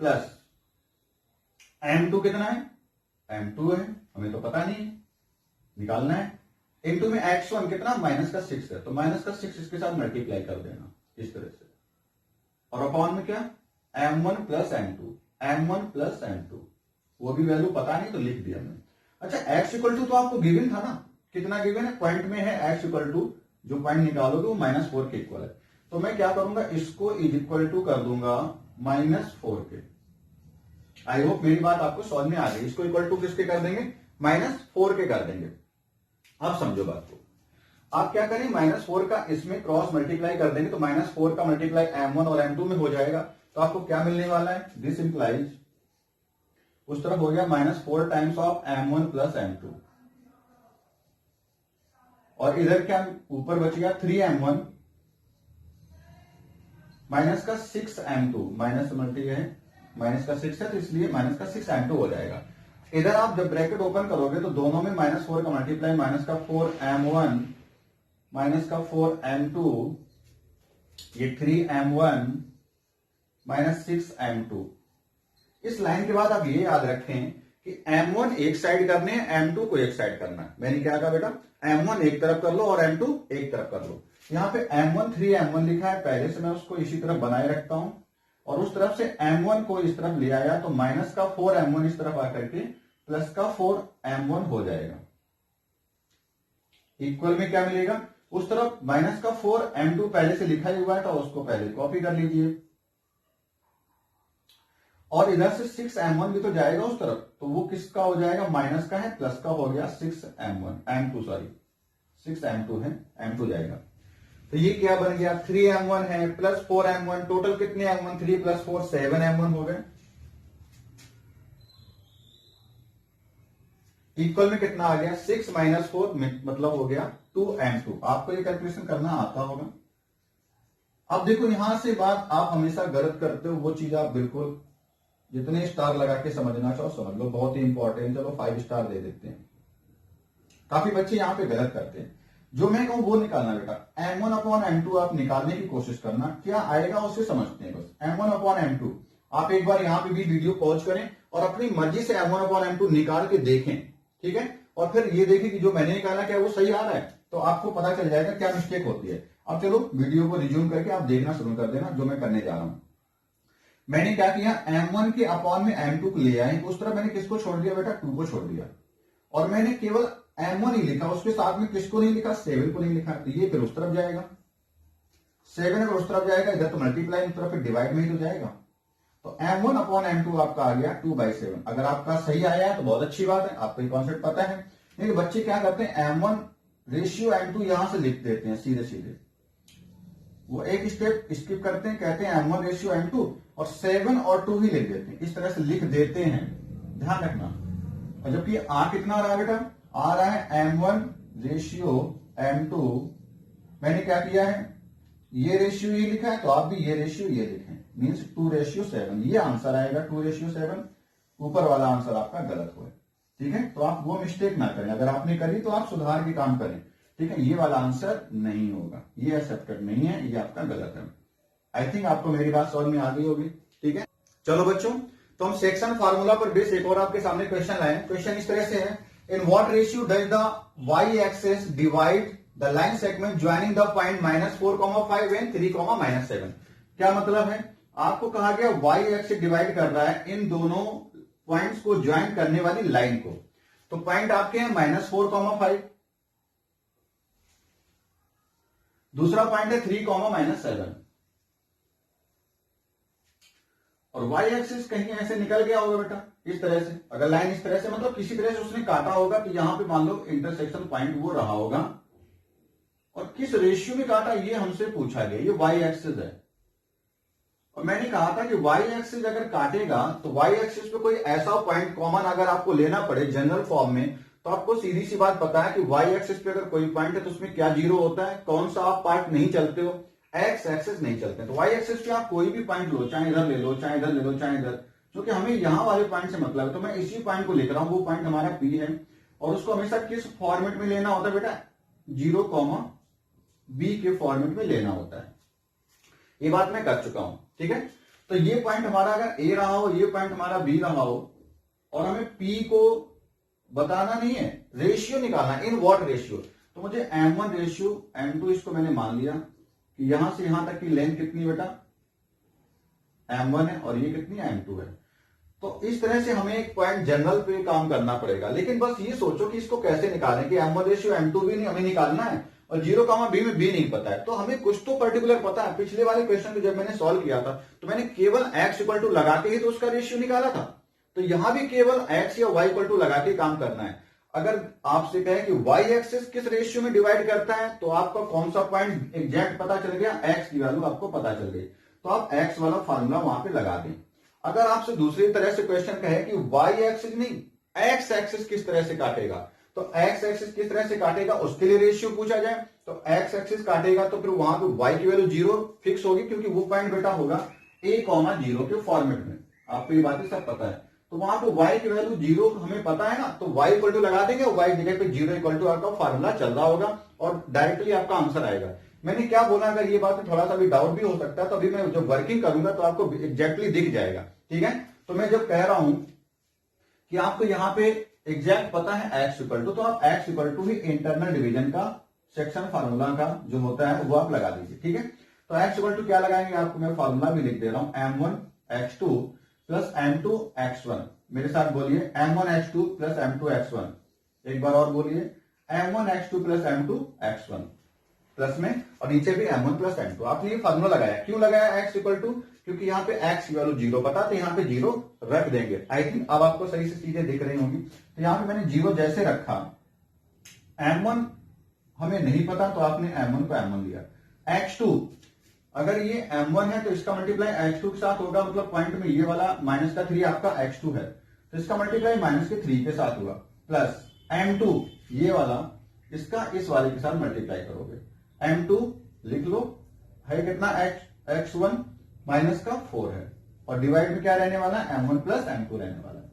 प्लस m2 कितना है, m2 है, हमें तो पता नहीं है, निकालना है, इनटू में x1 कितना माइनस का 6 है, तो माइनस का 6 इसके साथ मल्टीप्लाई कर देना इस तरह से, और अपॉन में क्या m1 plus m2, m1 plus m2, वो भी वैल्यू पता नहीं तो लिख दिया मैंने। अच्छा x इक्वल टू तो आपको गिवन था ना, कितना गिवन है, पॉइंट में है x इक्वल टू, जो पॉइंट निकालोगे वो -4 के इक्वल है, तो मैं क्या करूंगा, इसको इज इक्वल टू कर दूंगा -4 के। आई होप मेरी बात आपको समझ में आ गई। इसको इक्वल टू किसके कर देंगे, -4 के कर देंगे। अब समझो बात को, आप क्या करें, -4 का इसमें क्रॉस मल्टीप्लाई कर देंगे तो -4 का मल्टीप्लाई m1 और m2 में हो जाएगा, तो आपको क्या मिलने वाला है, दिस इंप्लाइज उस तरफ हो गया -4 times of m1 plus m2, और इधर क्या ऊपर बच गया 3m1 माइनस का 6m2, माइनस मल्टी है, माइनस का 6 है तो इसलिए माइनस का 6m2 हो जाएगा। इधर आप जब ब्रैकेट ओपन करोगे तो दोनों में -4 का मल्टीप्लाई, माइनस का 4m1 माइनस का 4m2, ये 3m1 माइनस 6m2। इस लाइन के बाद आप ये याद रखें कि m1 एक साइड करने हैं, m2 को एक साइड करना है। मैंने क्या कहा बेटा, m1 एक तरफ कर लो और m2 एक तरफ कर लो। यहां पे m1 3m1 लिखा है, पहले से मैं उसको इसी तरफ बनाए रखता हूं, और उस तरफ से m1 को इस तरफ ले आया तो माइनस का 4m1 इस तरफ आकर के प्लस का 4m1 हो जाएगा। इक्वल में क्या मिलेगा, उस तरफ माइनस का 4m2 पहले से लिखा ही हुआ है तो उसको पहले कॉपी कर लीजिए, और इधर से 6m1 भी तो जाएगा उस तरफ, तो वो किसका हो जाएगा, माइनस का है, प्लस का हो गया 6m2 है, m2 जाएगा। तो ये क्या बन गया, 3m1 है प्लस 4m1, टोटल कितने m1, 3 प्लस 4 7m1 हो गए। इक्वल में कितना आ गया, 6 माइनस 4 मतलब हो गया 2m2। आपको ये कैलकुलेशन करना आता होगा। अब देखो यहां से बात आप हमेशा गलत करते हो, वो चीज आप बिल्कुल जितने स्टार लगा के समझना चाहो समझ लो, बहुत ही इंपॉर्टेंट, चलो 5 स्टार दे देते हैं। काफी बच्चे यहां पे गलत करते हैं, जो मैं कहूं वो निकालना बेटा, m1 अपॉन m2 आप निकालने की कोशिश करना, क्या आएगा उसे समझते हैं बस। m1 अपॉन m2 आप एक बार यहां पे भी वीडियो पॉज करें और अपनी मर्जी से m1 अपॉन m2 निकाल के देखें, ठीक है, और फिर ये देखें कि जो मैंने निकाला क्या वो सही आ रहा है, तो आपको पता चल जाएगा क्या मिस्टेक होती है। अब चलो वीडियो को रिज्यूम करके आप देखना शुरू कर देना जो मैं करने जा रहा हूं। मैंने क्या किया, m1 के अपॉन में m2 को ले आए, उस तरह मैंने किसको छोड़ दिया बेटा, 2 को छोड़ दिया, और मैंने केवल m1 ही लिखा, उसके साथ में किसको नहीं लिखा, 7 को नहीं लिखा, तो ये फिर उस तरफ जाएगा, 7 अगर उस तरफ जाएगा, इधर तो मल्टीप्लाई, उस तरफ फिर डिवाइड में ही तो जाएगा, तो m1 अपॉन m2 आपका आ गया 2/7। अगर आपका सही आया है तो बहुत अच्छी बात है, आपको ये कॉन्सेप्ट पता है। नहीं तो बच्चे क्या करते हैं, m1 रेशियो m2 यहां से लिख देते हैं सीधे सीधे, वो एक स्टेप स्किप करते हैं, कहते हैं m1 रेशियो m2 और 7 और 2 ही लिख देते हैं, इस तरह से लिख देते हैं, ध्यान रखना। और जबकि आ कितना आ रहा है बेटा, आ रहा है m1 रेशियो m2, मैंने क्या किया है, ये रेशियो ये लिखा है तो आप भी ये रेशियो ये लिखें, मीन्स 2/7, ये आंसर आएगा 2/7, ऊपर वाला आंसर आपका गलत हुआ, ठीक है। तो आप वो मिस्टेक ना करें, अगर आपने करी तो आप सुधार के काम करें, ठीक है। ये वाला आंसर नहीं होगा, ये एक्सेप्टेड नहीं है, ये आपका गलत है। आई थिंक आपको मेरी बात समझ में आ गई होगी, ठीक है। चलो बच्चों, तो हम सेक्शन फार्मूला पर बेस एक और आपके सामने क्वेश्चन लाए। क्वेश्चन इस तरह से है, in what ratio does the y axis divide the line segment joining the point -4,5 and 3,-7। क्या मतलब है, आपको कहा गया y एक्सेस डिवाइड कर रहा है इन दोनों पॉइंट्स को ज्वाइन करने वाली लाइन को, तो पॉइंट आपके हैं -4,5, दूसरा पॉइंट है 3,-7, और y एक्सिस कहीं ऐसे निकल गया होगा बेटा, इस तरह से, अगर लाइन इस तरह से मतलब किसी तरह से उसने काटा होगा, तो यहां पे मान लो इंटरसेक्शन पॉइंट वो रहा होगा, और किस रेशियो में काटा ये हमसे पूछा गया, ये y एक्सिस है। और मैंने कहा था कि y एक्सिस अगर काटेगा तो y एक्सिस पे कोई ऐसा पॉइंट कॉमन अगर आपको लेना पड़े जनरल फॉर्म में, तो आपको सीधी सी बात पता है कि y एक्सिस पे अगर कोई पॉइंट है तो उसमें क्या जीरो होता है, कौन सा आप पार्ट नहीं चलते हो, x एक्सिस नहीं चलते। तो y एक्सिस पे आप कोई भी पॉइंट लो, चाहे इधर ले लो, चाहे इधर ले लो, चाहे इधर, क्योंकि हमें यहां वाले पॉइंट से मतलब है, तो मैं इसी पॉइंट को लिख रहा हूं, वो पॉइंट हमारा P है, और उसको हमेशा किस फॉर्मेट में लेना होता है बेटा, 0,b के फॉर्मेट में लेना होता है। ये बात मैं कर चुका हूं, ठीक है। तो ये पॉइंट हमारा अगर ए रहा हो, ये पॉइंट हमारा बी रहा हो, और हमें पी को बताना नहीं है, रेशियो निकालना है, इन व्हाट रेशियो। तो मुझे m1 रेशियो m2 इसको मैंने मान लिया कि यहां से यहां तक की लेंथ कितनी बेटा m1 है और ये कितनी m2 है। तो इस तरह से हमें एक पॉइंट जनरल पे काम करना पड़ेगा, लेकिन बस ये सोचो कि इसको कैसे निकालें कि m1 रेशियो m2 भी नहीं हमें निकालना है और 0,b में b नहीं पता है, तो हमें कुछ तो पर्टिकुलर पता है। पिछले वाले क्वेश्चन को जब मैंने सॉल्व किया था तो मैंने केवल x इक्वल टू लगा के ही तो उसका रेशियो निकाला था, तो यहां भी केवल x या y इक्वल टू लगा के काम करना है। अगर आपसे कहे कि y एक्सिस किस रेशियो में डिवाइड करता है तो आपका कौन सा पॉइंट एग्जैक्ट पता चल गया, x की वैल्यू आपको पता चल गई, तो आप x वाला फॉर्मूला वहां पे लगा दें। अगर आपसे दूसरी तरह से क्वेश्चन कहे कि y एक्सिस नहीं x एक्सिस किस तरह से काटेगा, तो x एक्सिस किस तरह से काटेगा उसके लिए रेशियो पूछा जाए, तो x एक्सिस काटेगा तो फिर वहां पे y की वैल्यू 0 फिक्स होगी, क्योंकि वो पॉइंट बेटा होगा a,0 के फॉर्मेट में, आपको ये बातें सब पता है। तो वहां पे y की वैल्यू 0 हमें पता है ना, तो y इक्वल टू लगा देंगे, y जगह पे 0 इक्वल टू आपका फॉर्मूला चल रहा होगा और डायरेक्टली आपका आंसर आएगा। मैंने क्या बोला, अगर ये बात में थोड़ा सा भी डाउट भी हो सकता है तो अभी मैं जब वर्किंग करूंगा तो आपको एग्जैक्टली दिख जाएगा, ठीक है। तो मैं जब कह रहा हूं कि आपको यहाँ पे एग्जैक्ट पता है x इक्वल टू, तो आप x इक्वल टू ही इंटरनल डिवीजन का सेक्शन फार्मूला का जो होता है वो आप लगा दीजिए, ठीक है। तो x इक्वल टू क्या लगाएंगे, आपको मैं फार्मूला भी लिख दे रहा हूं, m1 x2 plus m2 x1। मेरे साथ बोलिए m1 x2 plus m2 x1, एक बार और बोलिए m1 x2 plus m2 x1 plus में, और नीचे भी m1 प्लस m2। आपने ये फार्मूला लगाया, क्यों लगाया x इक्वल टू, क्योंकि यहाँ पे x की वैल्यू 0 पता, तो यहाँ पे 0 रख देंगे। आई थिंक अब आपको सही से चीजें दिख रही होंगी। तो यहाँ पे मैंने 0 जैसे रखा, m1 हमें नहीं पता तो आपने m1 को m1 लिया, x2 अगर ये m1 है तो इसका मल्टीप्लाई x2 के साथ होगा, मतलब पॉइंट में ये वाला माइनस का 3 आपका x2 है, तो इसका मल्टीप्लाई माइनस के 3 के साथ हुआ, प्लस m2 ये वाला इसका इस वाले के साथ मल्टीप्लाई करोगे, m2 लिख लो है कितना x1 माइनस का 4 है, और डिवाइड में क्या रहने वाला है, m1 प्लस m2 रहने वाला है,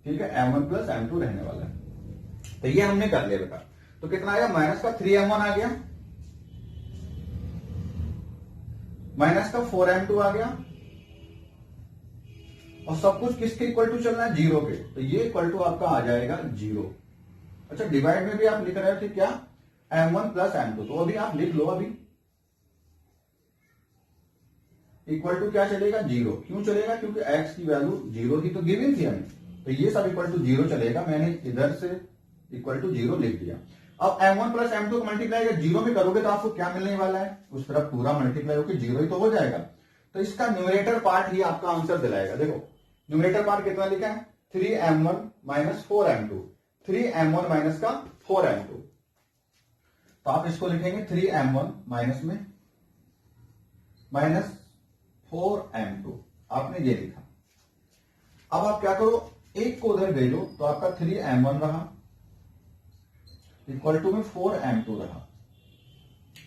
ठीक है, m1 प्लस m2 रहने वाला है। तो ये हमने कर लिया बेटा, तो कितना आया, माइनस का 3m1 आ गया, माइनस का 4m2 आ गया, और सब कुछ किसके इक्वल टू चलना है, 0 के, तो ये इक्वल टू आपका आ जाएगा 0। अच्छा, डिवाइड में भी आप लिख रहे थे क्या, m1 प्लस m2, तो अभी आप लिख लो, अभी इक्वल टू क्या चलेगा, 0। क्यों चलेगा, क्योंकि x की वैल्यू 0 ही तो गिवन थी हमें, तो ये सब इक्वल टू 0 चलेगा, मैंने इधर से इक्वल टू 0 लिख दिया। अब m1 प्लस m2 को मल्टीप्लाई अगर 0 में करोगे तो आपको क्या मिलने वाला है, उस तरफ पूरा मल्टीप्लाई होकर 0 ही तो हो जाएगा, तो इसका न्यूमरेटर पार्ट ही आपका आंसर दिलाएगा। देखो न्यूमरेटर पार्ट कितना लिखा है, 3m1 minus 4m2, 3m1 minus का 4m2, तो आप इसको लिखेंगे 3m1 माइनस में माइनस 4m2, आपने ये लिखा। अब आप क्या करो, एक को उधर भेजो, तो आपका 3m1 रहा इक्वल टू में 4m2 रहा,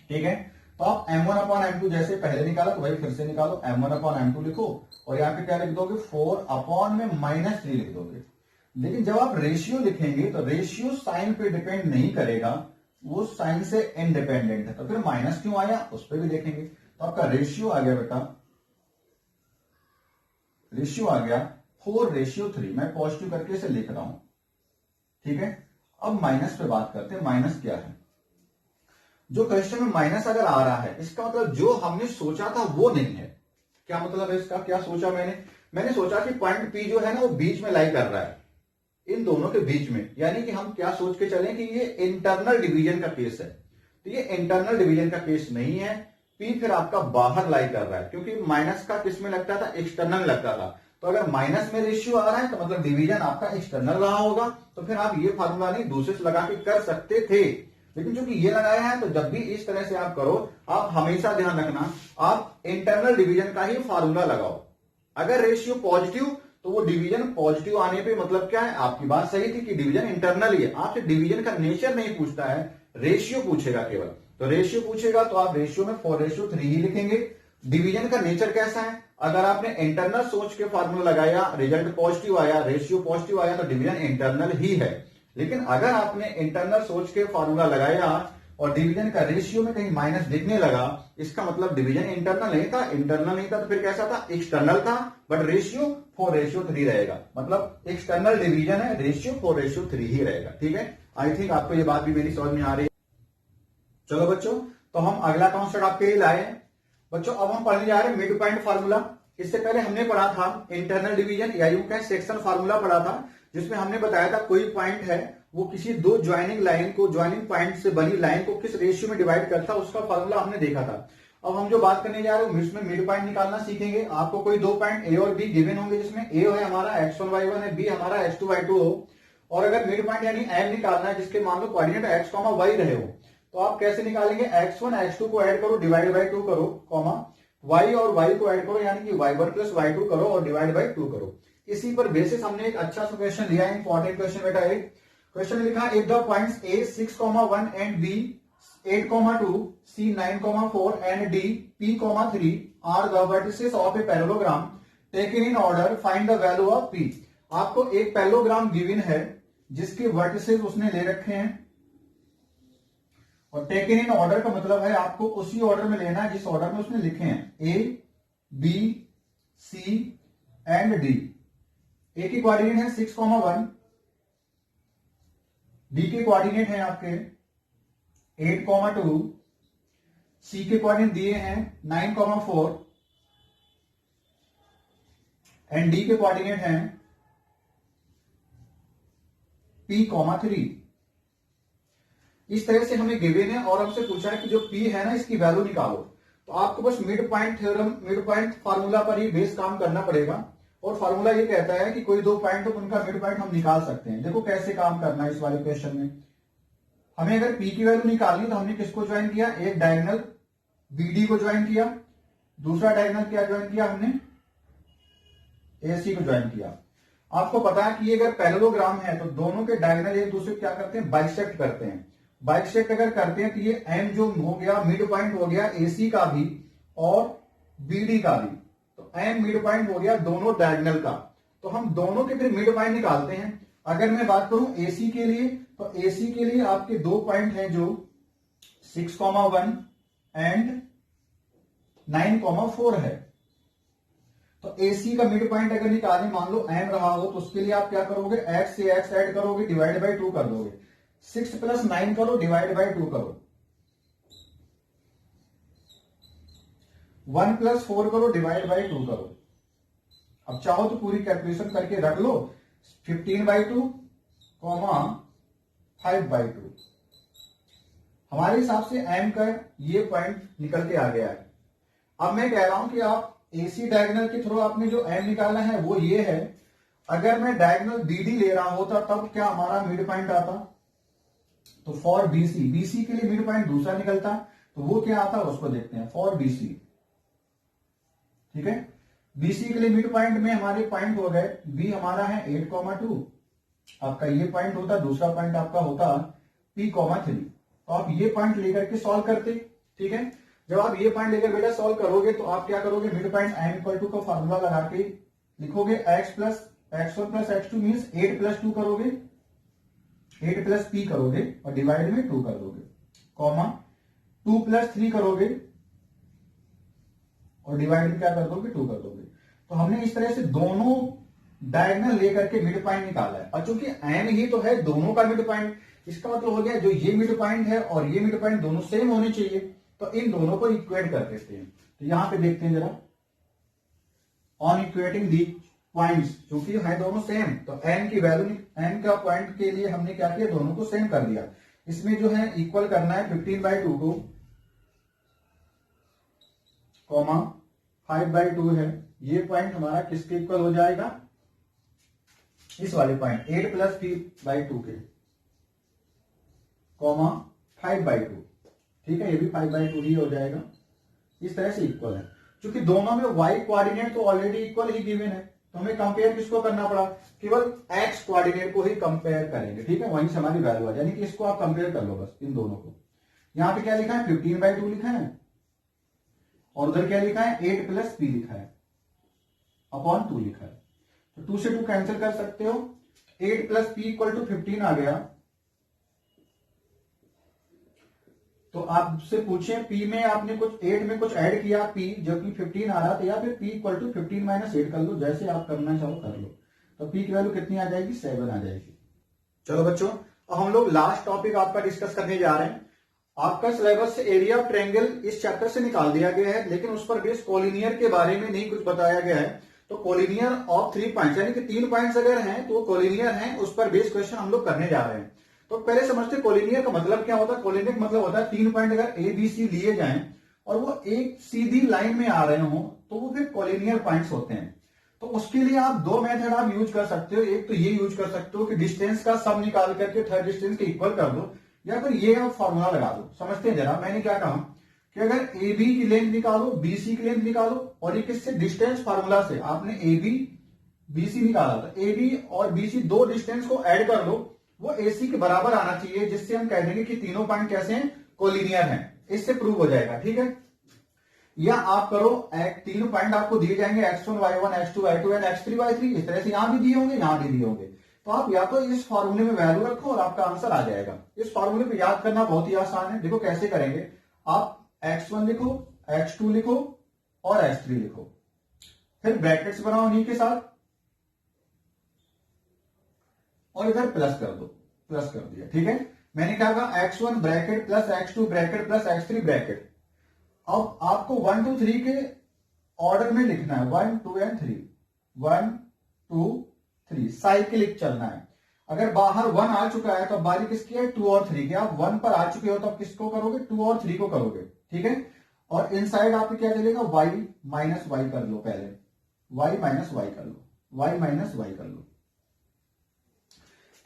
ठीक है। तो आप m1 अपॉन m2 जैसे पहले निकाला तो वही फिर से निकालो, m1 अपॉन m2 लिखो, और यहाँ पे क्या लिख दोगे, 4 अपॉन में माइनस 3 लिख दोगे। लेकिन जब आप रेशियो लिखेंगे तो रेशियो साइन पे डिपेंड नहीं करेगा, वो साइन से इंडिपेंडेंट है, तो फिर माइनस क्यों आया उस पर भी देखेंगे। तो आपका रेशियो आ गया बेटा, रेशियो आ गया 4:3, मैं पॉजिटिव करके इसे लिख रहा हूं, ठीक है। अब माइनस पे बात करते हैं, माइनस क्या है। जो क्वेश्चन में माइनस अगर आ रहा है इसका मतलब जो हमने सोचा था वो नहीं है। क्या मतलब है इसका, क्या सोचा मैंने सोचा कि पॉइंट पी जो है ना वो बीच में लाई कर रहा है, इन दोनों के बीच में, यानी कि हम क्या सोच के चलें कि ये इंटरनल डिवीजन का केस है, तो ये इंटरनल डिवीजन का केस नहीं है, पी फिर आपका बाहर लाई कर रहा है, क्योंकि माइनस का किस में लगता था, एक्सटर्नल लगता था। तो अगर माइनस में रेशियो आ रहा है तो मतलब डिवीजन आपका एक्सटर्नल रहा होगा, तो फिर आप ये फार्मूला नहीं दूसरे से लगा के कर सकते थे, लेकिन चूंकि ये लगाया है तो जब भी इस तरह से आप करो, आप हमेशा ध्यान रखना आप इंटरनल डिवीजन का ही फार्मूला लगाओ। अगर रेशियो पॉजिटिव तो वो डिवीजन पॉजिटिव आने पे मतलब क्या है, आपकी बात सही थी कि डिवीजन इंटरनल ही है, आपसे डिवीजन का नेचर नहीं पूछता है, रेशियो पूछेगा केवल। तो रेशियो पूछेगा तो आप रेशियो में 4:3 ही लिखेंगे। डिवीजन का नेचर कैसा है, अगर आपने इंटरनल सोच के फार्मूला लगाया, रिजल्ट पॉजिटिव आया, रेशियो पॉजिटिव आया, तो डिवीजन इंटरनल ही है। लेकिन अगर आपने इंटरनल सोच के फार्मूला लगाया और डिवीजन का रेशियो में कहीं माइनस दिखने लगा, इसका मतलब डिवीजन इंटरनल नहीं था। इंटरनल नहीं था तो फिर कैसा था, एक्सटर्नल था, बट रेशियो 4:3 रहेगा। मतलब एक्सटर्नल डिवीजन है, रेशियो 4:3 ही रहेगा। ठीक है, आई थिंक आपको ये बात भी मेरी समझ में आ रही है। चलो बच्चों, तो हम अगला कॉन्सेप्ट आपके लिए लाए हैं। बच्चों अब हम पढ़ने जा रहे हैं मिड पॉइंट फार्मूला। इससे पहले हमने पढ़ा था इंटरनल डिवीजन या यूं कहें सेक्शन फार्मूला पढ़ा था, जिसमें हमने बताया था कोई पॉइंट है वो किसी दो ज्वाइनिंग लाइन को, ज्वाइनिंग पॉइंट से बनी लाइन को किस रेशियो में डिवाइड करता है, उसका फार्मूला हमने देखा था। अब हम जो बात करने जा रहे हैं उसमें मिड पॉइंट निकालना सीखेंगे। आपको कोई दो पॉइंट ए और बी गिवन होंगे, जिसमें ए है हमारा x1 y1 है, बी हमारा x2 y2 हो, और अगर मिड पॉइंट यानी एम निकालना है जिसके मान लो कोऑर्डिनेट x, y रहे हो, तो आप कैसे निकालेंगे, x1 x2 को ऐड करो, डिवाइड बाई 2 करो, कॉमा y और y को ऐड करो, यानी कि y1 प्लस y2 करो और डिवाइड बाई 2 करो। इसी पर बेसिस हमने एक अच्छा सा क्वेश्चन लिया है, इंपॉर्टेंट क्वेश्चन बेटा। एक क्वेश्चन लिखा, if the points a 6,1 and b 8,2 c 9,4 and d p,3 are the vertices of a parallelogram taken in order, find the value of p। आपको एक पैरेललोग्राम गिवन है जिसके वर्टिसेस उसने ले रखे हैं, और टेकन इन ऑर्डर का मतलब है आपको उसी ऑर्डर में लेना है जिस ऑर्डर में उसने लिखे हैं, A B C and D. A की कोऑर्डिनेट है 6,1, डी के कोऑर्डिनेट है आपके 8,2, सी के कोऑर्डिनेट दिए हैं 9,4 एंड डी के कोऑर्डिनेट हैं p,3। इस तरह से हमें गिवन है और हमसे पूछा है कि जो p है ना इसकी वैल्यू निकालो। तो आपको बस mid point theorem, mid point formula पर ही बेस काम करना पड़ेगा। और फार्मूला ये कहता है कि कोई दो पॉइंट हो उनका मिड पॉइंट हम निकाल सकते हैं। देखो कैसे काम करना है इस वाले क्वेश्चन में। हमें अगर p की वैल्यू निकालनी तो हमने किसको ज्वाइन किया, एक डायगोनल BD को ज्वाइन किया, दूसरा डायगोनल क्या ज्वाइन किया हमने, AC को ज्वाइन किया। आपको पता है कि ये अगर पैरेललोग्राम है तो दोनों के डायगोनल एक दूसरे को क्या करते हैं, बाइसेक्ट करते हैं। बाइसेक्ट अगर करते हैं तो ये M जो हो गया मिड पॉइंट हो गया AC का भी और BD का भी, तो M मिड पॉइंट हो गया दोनों डायगोनल का। तो हम दोनों के फिर मिड पॉइंट निकालते हैं। अगर मैं बात करूं AC के लिए, तो AC के लिए आपके दो पॉइंट हैं जो 6,1 एंड 9,4 है। तो AC का मिड पॉइंट अगर निकालें, मान लो M रहा हो, तो उसके लिए आप क्या करोगे, x से x ऐड करोगे, डिवाइड बाई 2 कर दोगे। 6 प्लस 9 करो, डिवाइड बाई 2 करो। 1 प्लस 4 करो, डिवाइड बाई 2 करो। अब चाहो तो पूरी कैलकुलेशन करके रख लो, 15/2, 5/2। हमारे हिसाब से M का ये पॉइंट निकल के आ गया है। अब मैं कह रहा हूं कि आप AC डायगोनल के थ्रू आपने जो M निकाला है वो ये है। अगर मैं डायगोनल BD ले रहा होता तब क्या हमारा मिड पॉइंट आता, तो फॉर BC के लिए मिड पॉइंट दूसरा निकलता, तो वो क्या आता है उसको देखते हैं, फॉर BC। ठीक है, BC के लिए मिड पॉइंट में हमारे पॉइंट हो गए, B हमारा है 8,2, आपका ये पॉइंट होता, दूसरा पॉइंट आपका होता P,3। तो आप ये पॉइंट लेकर के सॉल्व करते। ठीक है, जब आप ये पॉइंट लेकर बेटा सॉल्व करोगे तो आप क्या करोगे, मिड पॉइंट M का फार्मूला लगा के लिखोगे, x plus x1 plus x2 means 8 plus 2 करोगे, 8 प्लस p करोगे और डिवाइड में 2 कर दोगे, कॉमा 2 प्लस 3 करोगे और डिवाइड में क्या कर दोगे, 2 कर दोगे। तो हमने इस तरह से दोनों डायगोनल लेकर के मिड पॉइंट निकाला है। और चूंकि m ही तो है दोनों का मिड पॉइंट, इसका मतलब हो गया जो ये मिड पॉइंट है और ये मिड पॉइंट दोनों सेम होने चाहिए, तो इन दोनों को इक्वेट कर देते हैं। तो यहां पे देखते हैं जरा, ऑन इक्वेटिंग दी पॉइंट्स, क्योंकि है दोनों सेम, तो n की वैल्यू, n का पॉइंट के लिए हमने क्या किया, दोनों को सेम कर दिया। इसमें जो है इक्वल करना है 15/2 को, कॉमा 5/2 है। ये पॉइंट हमारा किसके इक्वल हो जाएगा, इस वाले पॉइंट 8 प्लस p/2 के, कॉमा 5/2। ठीक है, ये भी 5/2 ही हो जाएगा। इस तरह से इक्वल है। क्योंकि दोनों में y कोऑर्डिनेट तो ऑलरेडी इक्वल ही गिवन है, तो हमें कंपेयर किसको करना पड़ा, केवल x कोऑर्डिनेट को ही कंपेयर करेंगे। ठीक है, वहीं से हमारी वैल्यू आ जाए, यानी कि इसको आप कंपेयर कर लो बस इन दोनों को। यहां पे क्या लिखा है, 15/2 लिखा है, और उधर क्या लिखा है, 8 प्लस p लिखा है, अपॉन 2 लिखा है। तो 2 से 2 कैंसिल कर सकते हो, 8 प्लस p इक्वल टू 15 आ गया, तो आपसे पूछे पी में आपने कुछ 8 में कुछ ऐड किया पी जो कि 15 आ रहा था, या फिर पी इक्वल टू 15 माइनस 8 कर लो, जैसे आप करना चाहो कर लो। तो पी की वैल्यू कितनी आ जाएगी, 7 आ जाएगी। चलो बच्चों, अब हम लोग लास्ट टॉपिक आपका डिस्कस करने जा रहे हैं। आपका सिलेबस से एरिया ऑफ ट्रायंगल इस चैप्टर से निकाल दिया गया है, लेकिन उस पर बेस कोलिनियर के बारे में नहीं कुछ बताया गया है। तो कोलिनियर ऑफ 3 पॉइंट्स, यानी कि 3 पॉइंट्स अगर हैं तो वो कोलिनियर हैं, उस पर बेस क्वेश्चन हम लोग करने जा रहे हैं। तो पहले समझते कोलिनियर का मतलब क्या होता है। कोलिनियर का मतलब होता है 3 पॉइंट अगर ए बी सी लिए जाएं और वो एक सीधी लाइन में आ रहे हो तो वो फिर कोलिनियर पॉइंट्स होते हैं। तो उसके लिए आप 2 मेथड आप यूज कर सकते हो। एक तो ये यूज कर सकते हो कि डिस्टेंस का सम निकाल करके थर्ड डिस्टेंस के इक्वल कर दो, या फिर ये आप फॉर्मूला लगा दो। समझते हैं जरा, मैंने क्या कहा कि अगर ए बी की लेंथ निकालो, बी सी की लेंथ निकालो, और ये किससे, डिस्टेंस फार्मूला से आपने ए बी बी सी निकाला था, ए बी और बी सी दो डिस्टेंस को ऐड कर लो, वो ए सी के बराबर आना चाहिए, जिससे हम कह देंगे कि तीनों पॉइंट कैसे हैं, कोलिनियर हैं। इससे प्रूव हो जाएगा, ठीक है। या आप करो, तीनों पॉइंट आपको दिए जाएंगे x1 y1 x2 y2 and x3 y3, इस तरह से यहां भी दिए होंगे, यहां भी दिए होंगे। तो आप या तो इस फॉर्मूले में वैल्यू रखो और आपका आंसर आ जाएगा। इस फॉर्मूले को याद करना बहुत ही आसान है। देखो कैसे करेंगे, आप x1 लिखो, x2 लिखो और x3 लिखो, फिर ब्रैकेट्स बनाओ उन्हीं के साथ और इधर प्लस कर दो, प्लस कर दिया, ठीक है। मैंने क्या कहा, x1 bracket plus x2 bracket plus x3 bracket. अब आपको 1 2 3 के ऑर्डर में लिखना है, 1 2 एंड 3, 1 2 3, साइक्लिक चलना है। अगर बाहर 1 आ चुका है तो अब बारी किसकी है, 2 और 3 की। आप 1 पर आ चुके हो तो आप किसको करोगे, 2 और 3 को करोगे, ठीक है। और इनसाइड आपको क्या चलेगा, y माइनस वाई कर लो, पहले y माइनस वाई कर लो, y माइनस वाई कर लो।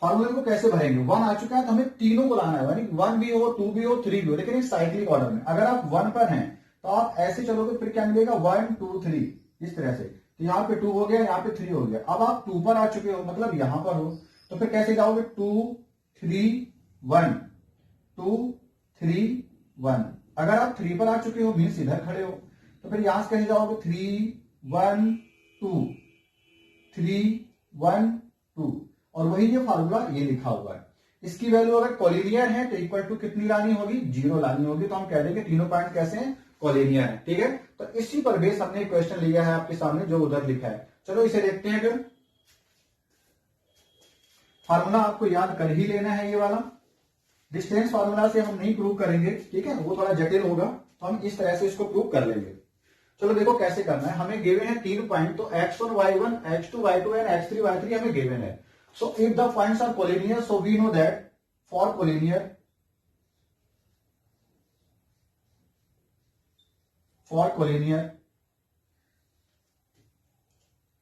फॉर्मूले को कैसे भरेंगे, 1 आ चुका है तो हमें तीनों को लाना है, यानी 1 भी हो, 2 भी हो, 3 भी हो, लेकिन एक साइक्लिक ऑर्डर में। अगर आप 1 पर हैं तो आप ऐसे चलोगे, फिर क्या मिलेगा, 1 2 3, इस तरह से। तो यहाँ पे 2 हो गया, यहाँ पे 3 हो गया। अब आप 2 पर आ चुके हो, मतलब यहां पर हो, तो फिर कैसे जाओगे, 2 3 1, 2 3 1। अगर आप 3 पर आ चुके हो, मीन्स इधर खड़े हो, तो फिर यहां से कैसे जाओगे, 3 1 2, 3 1 2, और वही ये फार्मूला ये लिखा हुआ है। इसकी वैल्यू अगर कोलिनियर है तो इक्वल टू कितनी लानी होगी, 0 लानी होगी। तो हम कह देंगे तीनों पॉइंट कैसे हैं, कोलिनियर है, ठीक है। तो इसी पर बेस हमने क्वेश्चन लिया है आपके सामने जो उधर लिखा है। चलो इसे देखते हैं। फिर फार्मूला आपको याद कर ही लेना है, ये वाला डिस्टेंस फार्मूला से हम नहीं प्रूव करेंगे, ठीक है, वो थोड़ा जटिल होगा, तो हम इस तरह से इसको प्रूव कर लेंगे। चलो देखो कैसे करना है। हमें गिवन है 3 पॉइंट, तो x1 y1 x2 y2 and x3 y3 हमें गिवन है। So if the points are collinear, so we know that for collinear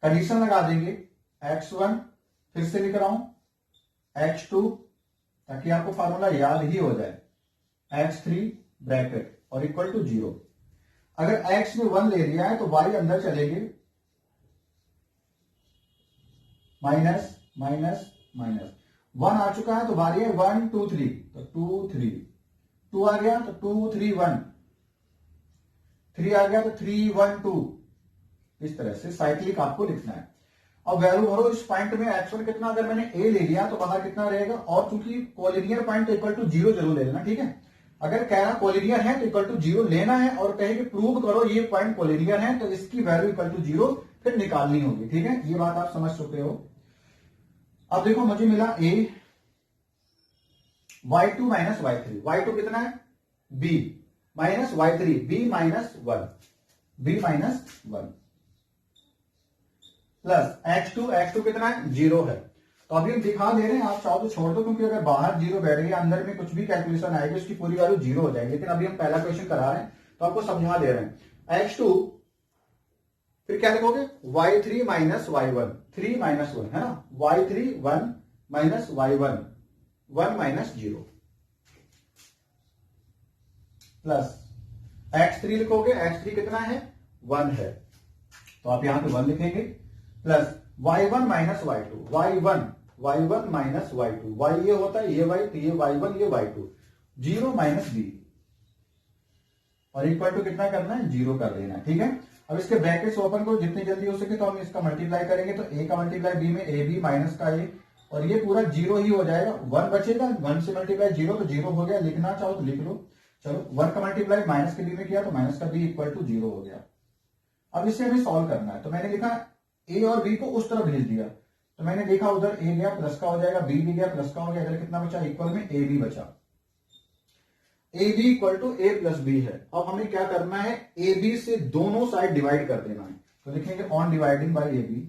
condition लगा देंगे, x1 फिर से लिख रहा हूं, x2 ताकि आपको फार्मूला याद ही हो जाए, x3 ब्रैकेट और इक्वल टू 0। अगर x में 1 ले लिया है तो y अंदर चलेंगे, माइनस माइनस माइनस। 1 आ चुका है तो बारी है 1 2 3, तो 2 3, 2 आ गया तो 2 3 1, 3 आ गया तो 3 1 2। इस तरह से साइक्लिक आपको लिखना है। अब वैल्यू भरो इस पॉइंट में, x1 कितना, अगर मैंने a ले लिया तो बाहर कितना रहेगा, और चूंकि कोलिनियर पॉइंट तो इक्वल टू 0 जरूर ले लेना, ठीक है। अगर कह रहा कोलिनियर है तो इक्वल टू 0 लेना है, और कहे कि प्रूव करो ये पॉइंट कोलिनियर है, तो इसकी वैल्यू इक्वल टू 0 फिर निकालनी होगी, ठीक है। ये बात आप समझ चुके हो। अब देखो मुझे मिला a, y2 minus y3, y2 कितना है, b minus y3, b minus 1, b minus 1 plus x2 कितना है, 0 है। तो अभी हम दिखा दे रहे हैं, आप चाहो तो छोड़ दो, क्योंकि अगर बाहर 0 बैठ गया, अंदर में कुछ भी कैलकुलेशन आएगी उसकी पूरी वैल्यू 0 हो जाएगी। लेकिन अभी हम पहला क्वेश्चन करा रहे हैं तो आपको समझा दे रहे हैं। x2 फिर क्या लिखोगे, y3 माइनस y1, 3 माइनस 1 है ना, y3 1 minus y1 1 minus 0 plus x3 लिखोगे, x3 कितना है, 1 है, तो आप यहां पे 1 लिखेंगे, plus y1 minus y2, y1 minus y2, y ये होता है ये y, तो ये y1 ये y2, 0 माइनस b, और इक्वल टू कितना करना है, 0 कर देना है, ठीक है। अब इसके ब्रैकेट्स ओपन करो जितनी जल्दी हो सके, तो हम इसका मल्टीप्लाई करेंगे, तो a का मल्टीप्लाई b में a b माइनस का a, और ये पूरा 0 ही हो जाएगा, 1 बचेगा, 1 से मल्टीप्लाई 0 तो 0 हो गया, लिखना चाहो तो लिख लो। चलो 1 का मल्टीप्लाई माइनस के बी में किया तो माइनस का बी इक्वल टू 0 हो गया। अब इसे हमें सॉल्व करना है, तो मैंने लिखा ए और बी को उस तरफ भेज दिया, तो मैंने देखा उधर ए गया प्लस का हो जाएगा, बी भी गया प्लस का हो गया, इधर कितना बचा इक्वल में ए बी बचा। A B equal to A plus B है। अब हमें क्या करना है, ए बी से दोनों साइड डिवाइड कर देना है, तो लिखेंगे on dividing by A B,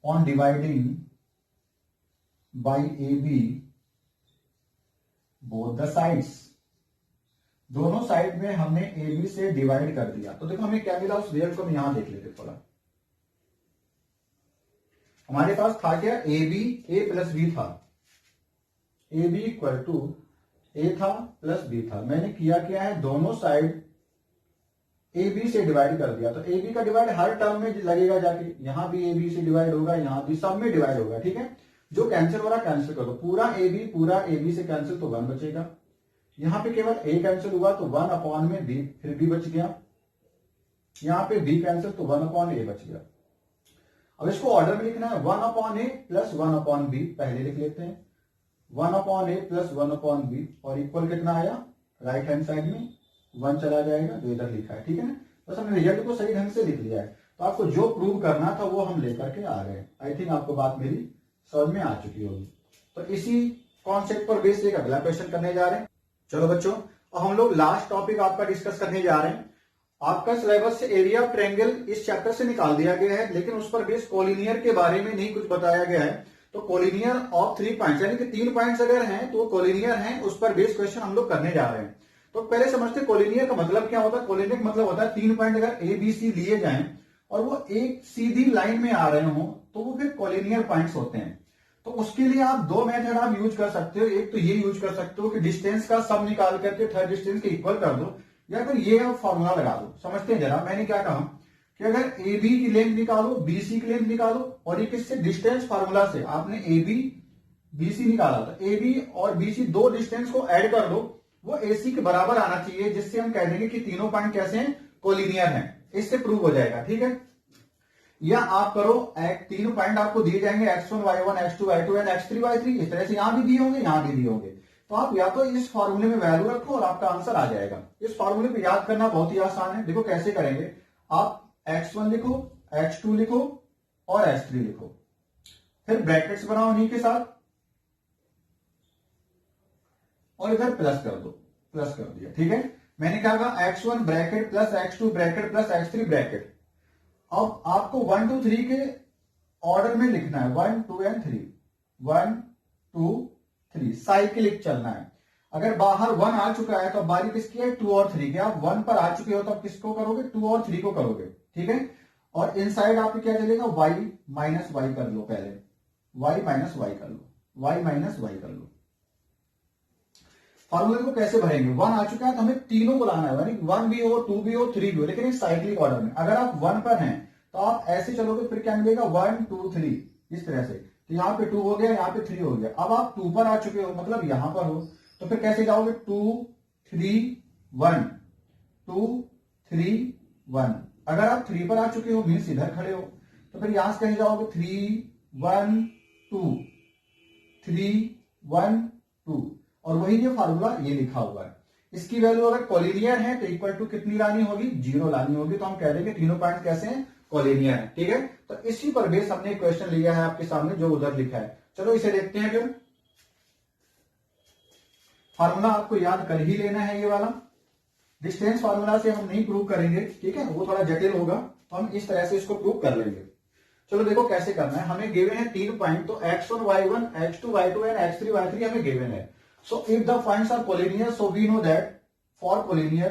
on dividing by A B both the sides, दोनों साइड में हमने ए बी से डिवाइड कर दिया। तो देखो हमें क्या मिला, उस रिजल्ट को हम यहां देख लेते थोड़ा। हमारे पास था क्या, A B A plus B था, A B equal to A था प्लस बी था। मैंने किया क्या है, दोनों साइड ए बी से डिवाइड कर दिया, तो ए बी का डिवाइड हर टर्म में लगेगा जाके, यहां भी ए बी से डिवाइड होगा, यहां भी, सब में डिवाइड होगा, ठीक है। जो कैंसिल हो रहा कैंसिल कर दो, पूरा ए बी से कैंसिल तो 1 बचेगा, यहां पे केवल ए कैंसिल हुआ तो 1 अपॉन में बी, फिर बी बच गया, यहां पे बी कैंसिल तो 1 अपॉन ए बच गया। अब इसको ऑर्डर में लिखना है, 1 अपॉन ए प्लस 1 अपॉन बी पहले लिख लेते हैं, 1 अपॉन ए प्लस 1 अपॉन बी, और इक्वल कितना आया, राइट हैंड साइड में 1 चला जाएगा जो इधर लिखा है, ठीक है ना। बस हमने रिजल्ट को सही ढंग से लिख लिया है, तो आपको जो प्रूव करना था वो हम लेकर के आ गए। आई थिंक आपको बात मेरी समझ में आ चुकी होगी। तो इसी कॉन्सेप्ट पर बेस एक अगला क्वेश्चन करने जा रहे हैं। चलो बच्चों, अब हम लोग लास्ट टॉपिक आपका डिस्कस करने जा रहे हैं। आपका सिलेबस से एरिया ऑफ ट्रायंगल इस चैप्टर से निकाल दिया गया है, लेकिन उस पर बेस कोलिनियर के बारे में नहीं कुछ बताया गया है। तो कोलिनियर ऑफ 3 पॉइंट्स, यानी कि 3 पॉइंट्स अगर हैं तो वो कोलिनियर हैं, उस पर बेस क्वेश्चन हम लोग करने जा रहे हैं। तो पहले समझते कोलिनियर का मतलब क्या होता है। कोलिनियर का मतलब होता है 3 पॉइंट अगर ए बी सी लिए जाएं और वो एक सीधी लाइन में आ रहे हो तो वो फिर कोलिनियर पॉइंट्स होते हैं। तो उसके लिए आप 2 मेथड आप यूज कर सकते हो। एक तो ये यूज कर सकते हो कि डिस्टेंस का सब निकाल करके थर्ड डिस्टेंस के इक्वल कर दो, या फिर ये आप फॉर्मूला लगा दो। समझते हैं जरा, मैंने क्या कहा कि अगर ए बी की लेंथ निकालो, बी सी की लेंथ निकालो, और ये किससे, डिस्टेंस फार्मूला से आपने ए बी बी सी निकाला था, ए बी और बी सी 2 डिस्टेंस को ऐड कर दो, वो ए सी के बराबर आना चाहिए, जिससे हम कह देंगे कि तीनों पॉइंट कैसे हैं, कोलिनियर हैं। इससे प्रूव हो जाएगा, ठीक है। या आप करो, 3 पॉइंट आपको दिए जाएंगे x1 y1 x2 y2 and x3 y3, इस तरह से यहां भी दिए होंगे, यहां भी दिए होंगे। तो आप या तो इस फॉर्मूले में वैल्यू रखो और आपका आंसर आ जाएगा। इस फॉर्मूले को याद करना बहुत ही आसान है। देखो कैसे करेंगे, आप x1 लिखो, x2 लिखो और x3 लिखो, फिर ब्रैकेट्स बनाओ इन्हीं के साथ, और इधर प्लस कर दो, प्लस कर दिया, ठीक है। मैंने क्या कहा, x1 bracket plus x2 bracket plus x3 bracket. अब आपको 1 2 3 के ऑर्डर में लिखना है, 1 2 एंड 3, 1 2 3, साइक्लिक चलना है। अगर बाहर 1 आ चुका है तो बारी किसकी है, 2 और 3 की। आप 1 पर आ चुके हो तो आप किसको करोगे, 2 और 3 को करोगे, ठीक है। और इनसाइड आपको क्या चलेगा, y माइनस वाई कर लो, पहले y माइनस वाई कर लो, y माइनस वाई कर लो। फॉर्मूले को कैसे भरेंगे, 1 आ चुका है तो हमें तीनों को लाना है, यानी 1 भी हो, 2 भी हो, 3 भी हो, लेकिन एक साइक्लिक ऑर्डर में। अगर आप 1 पर हैं तो आप ऐसे चलोगे, फिर क्या मिलेगा, 1 2 3, इस तरह से। तो यहाँ पे 2 हो गया, यहाँ पे 3 हो गया। अब आप 2 पर आ चुके हो, मतलब यहां पर हो, तो फिर कैसे जाओगे, 2 3 1, 2 3 1। अगर आप 3 पर आ चुके हो, मीन्स इधर खड़े हो, तो फिर यहां से कैसे जाओगे, 3 1 2, 3 1 2, और वही ये फार्मूला ये लिखा हुआ है। इसकी वैल्यू अगर कोलिनियर है तो इक्वल टू कितनी लानी होगी, 0 लानी होगी। तो हम कह देंगे तीनों पॉइंट कैसे हैं, कोलिनियर है, ठीक है। तो इसी पर बेस हमने क्वेश्चन लिया है आपके सामने जो उधर लिखा है। चलो इसे देखते हैं। फिर फार्मूला आपको याद कर ही लेना है, ये वाला डिस्टेंस फार्मूला से हम नहीं प्रूव करेंगे, ठीक है, वो थोड़ा जटिल होगा, तो हम इस तरह से इसको प्रूव कर लेंगे। चलो देखो कैसे करना है। हमें गिवन है 3 पॉइंट, तो x1 y1 x2 y2 and x3 y3 हमें गिवन है। So if the points are collinear, so we know that for collineer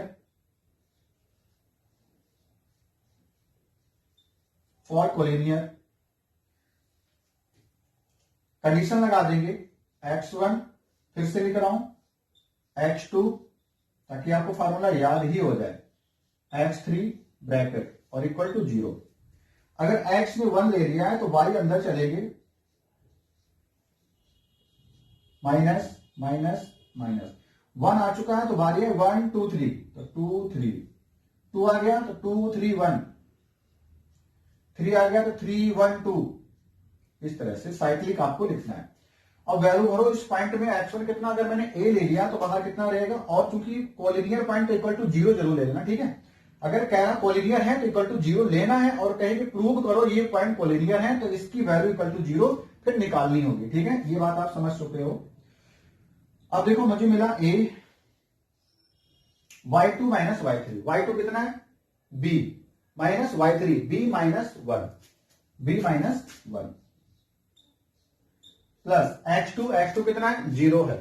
condition लगा देंगे, x1 फिर से लिख रहा हूं, x2 ताकि आपको फार्मूला याद ही हो जाए, x3 ब्रैकेट और इक्वल टू 0। अगर x में 1 ले लिया है तो y अंदर चलेंगे, माइनस माइनस माइनस। 1 आ चुका है तो बारी है 1 2 3, तो 2 3, 2 आ गया तो 2 3 1, 3 आ गया तो 3 1 2। इस तरह से साइक्लिक आपको लिखना है। अब वैल्यू भरो इस पॉइंट में x1 कितना, अगर मैंने a ले लिया तो बाहर कितना रहेगा, और चूंकि कोलिनियर पॉइंट इक्वल टू 0 जरूर ले लेना, ठीक है। अगर कह रहा कोलिनियर है तो इक्वल टू 0 लेना है, और कहे कि प्रूव करो ये पॉइंट कोलिनियर है तो इसकी वैल्यू इक्वल टू 0 फिर निकालनी होगी, ठीक है। ये बात आप समझ चुके हो। अब देखो मुझे मिला a, y2 minus y3, y2 कितना है b minus y3, b minus 1, b minus 1 plus x2 कितना है 0 है।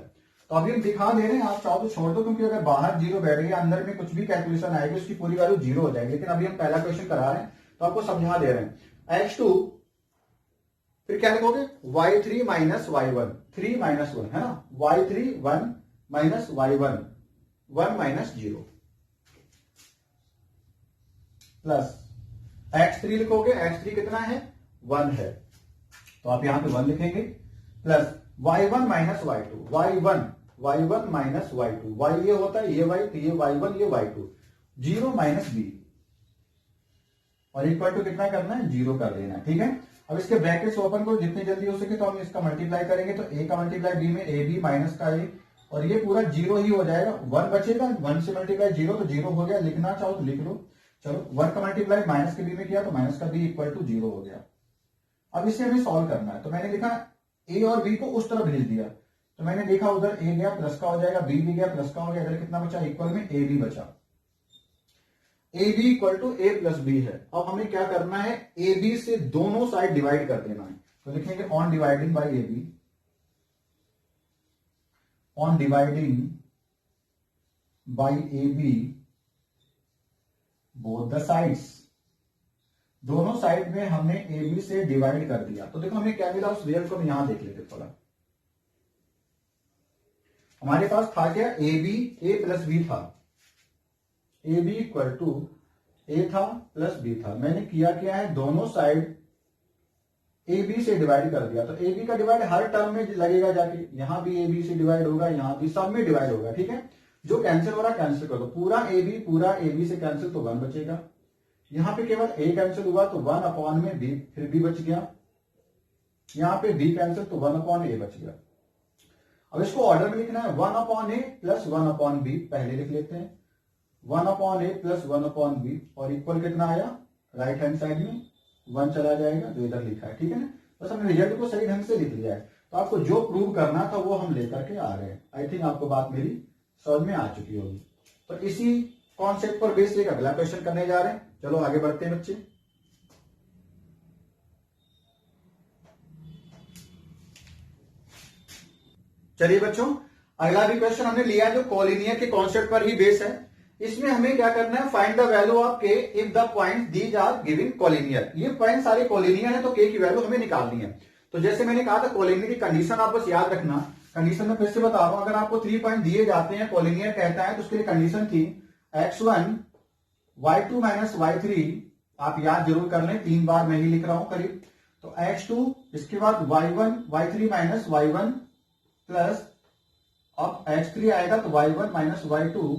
तो अभी हम दिखा दे रहे हैं, आप चाहो तो छोड़ दो, क्योंकि अगर बाहर 0 बैठ गया अंदर में कुछ भी कैलकुलेशन आएगी उसकी पूरी वैल्यू 0 हो जाएगी। लेकिन अभी हम पहला क्वेश्चन करा रहे हैं तो आपको समझा दे रहे हैं। x2 फिर क्या लिखोगे y3 माइनस y1, 3 माइनस 1 है ना, y3 1 minus y1 1 minus 0 plus x3 लिखोगे, x3 कितना है 1 है तो आप यहां पे 1 लिखेंगे, plus y1 minus y2, y1 minus y2, y ये होता है ये y, तो ये y1 ये y2, 0 माइनस b और इक्वल टू कितना करना है 0 कर देना है, ठीक है। अब इसके ब्रैकेट्स ओपन करो जितनी जल्दी हो सके, तो हम इसका मल्टीप्लाई करेंगे तो a का मल्टीप्लाई b में ab माइनस का a, और ये पूरा 0 ही हो जाएगा, 1 बचेगा, 1 से मल्टीप्लाई 0 तो 0 हो गया, लिखना चाहो तो लिख लो। चलो 1 का मल्टीप्लाई माइनस के b में किया तो माइनस का b इक्वल टू 0 हो गया। अब इसे हमें सॉल्व करना है, तो मैंने लिखा a और b को उस तरफ भेज दिया, तो मैंने देखा उधर a गया प्लस का हो जाएगा, b भी गया प्लस का हो गया, इधर कितना बचा इक्वल में a b बचा, a b equal to a plus b है। अब हमें क्या करना है a b से दोनों साइड डिवाइड कर देना है, तो लिखेंगे on dividing by a b, on dividing by a b both the sides, दोनों साइड में हमने ए बी से डिवाइड कर दिया। तो देखो हमें क्या मिला, उस रिजल्ट को हम यहां देख लेते थोड़ा। हमारे पास था क्या A B A plus B था, A B equal to A था प्लस बी था। मैंने किया क्या है दोनों साइड ए बी से डिवाइड कर दिया, तो ए बी का डिवाइड हर टर्म में लगेगा जाके, यहां भी ए बी से डिवाइड होगा, यहां भी सब में डिवाइड होगा, ठीक है। जो कैंसिल हो रहा है कैंसिल कर दो, पूरा ए बी से कैंसिल तो 1 बचेगा, यहां पे केवल a कैंसिल हुआ तो 1 अपॉन में b, फिर b बच गया, यहां पे b कैंसिल तो 1 अपॉन a बच गया। अब इसको ऑर्डर में लिखना है 1 upon a plus 1 upon b, पहले लिख लेते हैं 1 upon a plus 1 upon b, और इक्वल कितना आया राइट हैंड साइड में 1 चला जाएगा जो इधर लिखा है, ठीक है ना। बस हमने रिजल्ट को सही ढंग से लिख लिया है, तो आपको जो प्रूव करना था वो हम लेकर के आ रहे हैं। आई थिंक आपको बात मेरी समझ में आ चुकी होगी। तो इसी कॉन्सेप्ट पर बेस एक अगला क्वेश्चन करने जा रहे हैं। चलो आगे बढ़ते हैं बच्चे। चलिए बच्चों, अगला भी क्वेश्चन हमने लिया जो कोलिनियर के कॉन्सेप्ट पर ही बेस है। इसमें हमें क्या करना है, find the value of K if the point these are given collinear. ये पॉइंट सारे कोलिनियर है तो के की वैल्यू हमें निकालनी है। तो जैसे मैंने कहा था कोलिनियर की कंडीशन आप बस याद रखना, कंडीशन में फिर से बता रहा हूं, अगर आपको 3 पॉइंट दिए जाते हैं कोलिनियर कहता है तो उसके लिए कंडीशन थी x1 y2 माइनस y3, आप याद जरूर कर लें, 3 बार मैं ही लिख रहा हूं करीब। तो x2 इसके बाद y1 y3 minus y1 plus अब x3 आएगा तो y1 माइनस y2।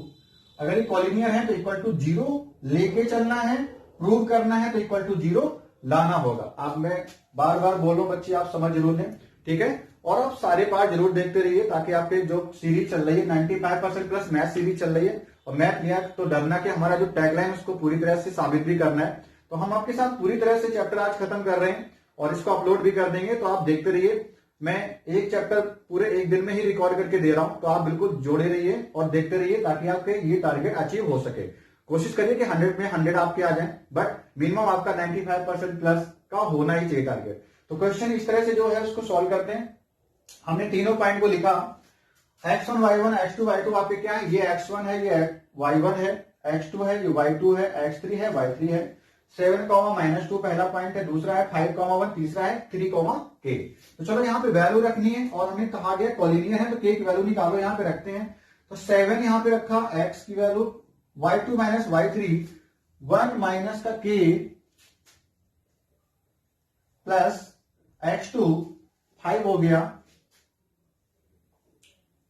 अगर ये कॉलिनियर है तो इक्वल टू 0 लेके चलना है, प्रूव करना है तो इक्वल टू 0 लाना होगा। आप मैं बार बार बोलो बच्चे, आप समझ जरूर लें, ठीक है। और आप सारे पार्ट जरूर देखते रहिए ताकि आपके जो सीरीज चल रही है 95% प्लस मैथ सीरीज चल रही है, और मैथ लिया तो डरना कि हमारा जो टैगलाइन उसको पूरी तरह से साबित भी करना है। तो हम आपके साथ पूरी तरह से चैप्टर आज खत्म कर रहे हैं और इसको अपलोड भी कर देंगे, तो आप देखते रहिए। मैं एक चैप्टर पूरे एक दिन में ही रिकॉर्ड करके दे रहा हूं, तो आप बिल्कुल जोड़े रहिए और देखते रहिए ताकि आपके ये टारगेट अचीव हो सके। कोशिश करिए कि 100 में 100 आपके आ जाएं, बट मिनिमम आपका 95% प्लस का होना ही चाहिए टारगेट। तो क्वेश्चन इस तरह से जो है उसको सॉल्व करते हैं। हमने तीनों पॉइंट को लिखा, x1 y1 x2 y2 आपके क्या है, ये x1 है, ये y1 है, x2 है, ये y2 है, x3 है, y3 है। 7, -2 पहला पॉइंट है, दूसरा है 5, 1 तीसरा है 3, k। तो चलो यहाँ पे वैल्यू रखनी है और हमें कहा गया कॉलिनियर है तो k की वैल्यू निकालो, यहाँ पे रखते हैं। तो 7 यहाँ पे रखा, x की value y2 minus y3 1 minus का k प्लस x2 5 हो गया,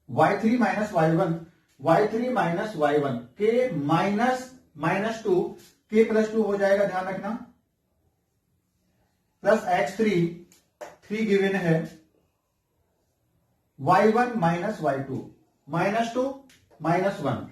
y3 minus y1 y3 minus y1 k minus 2 k plus 2 हो जाएगा, ध्यान रखना, प्लस x3 3 गिवन है, y1 माइनस y2 -2 -1।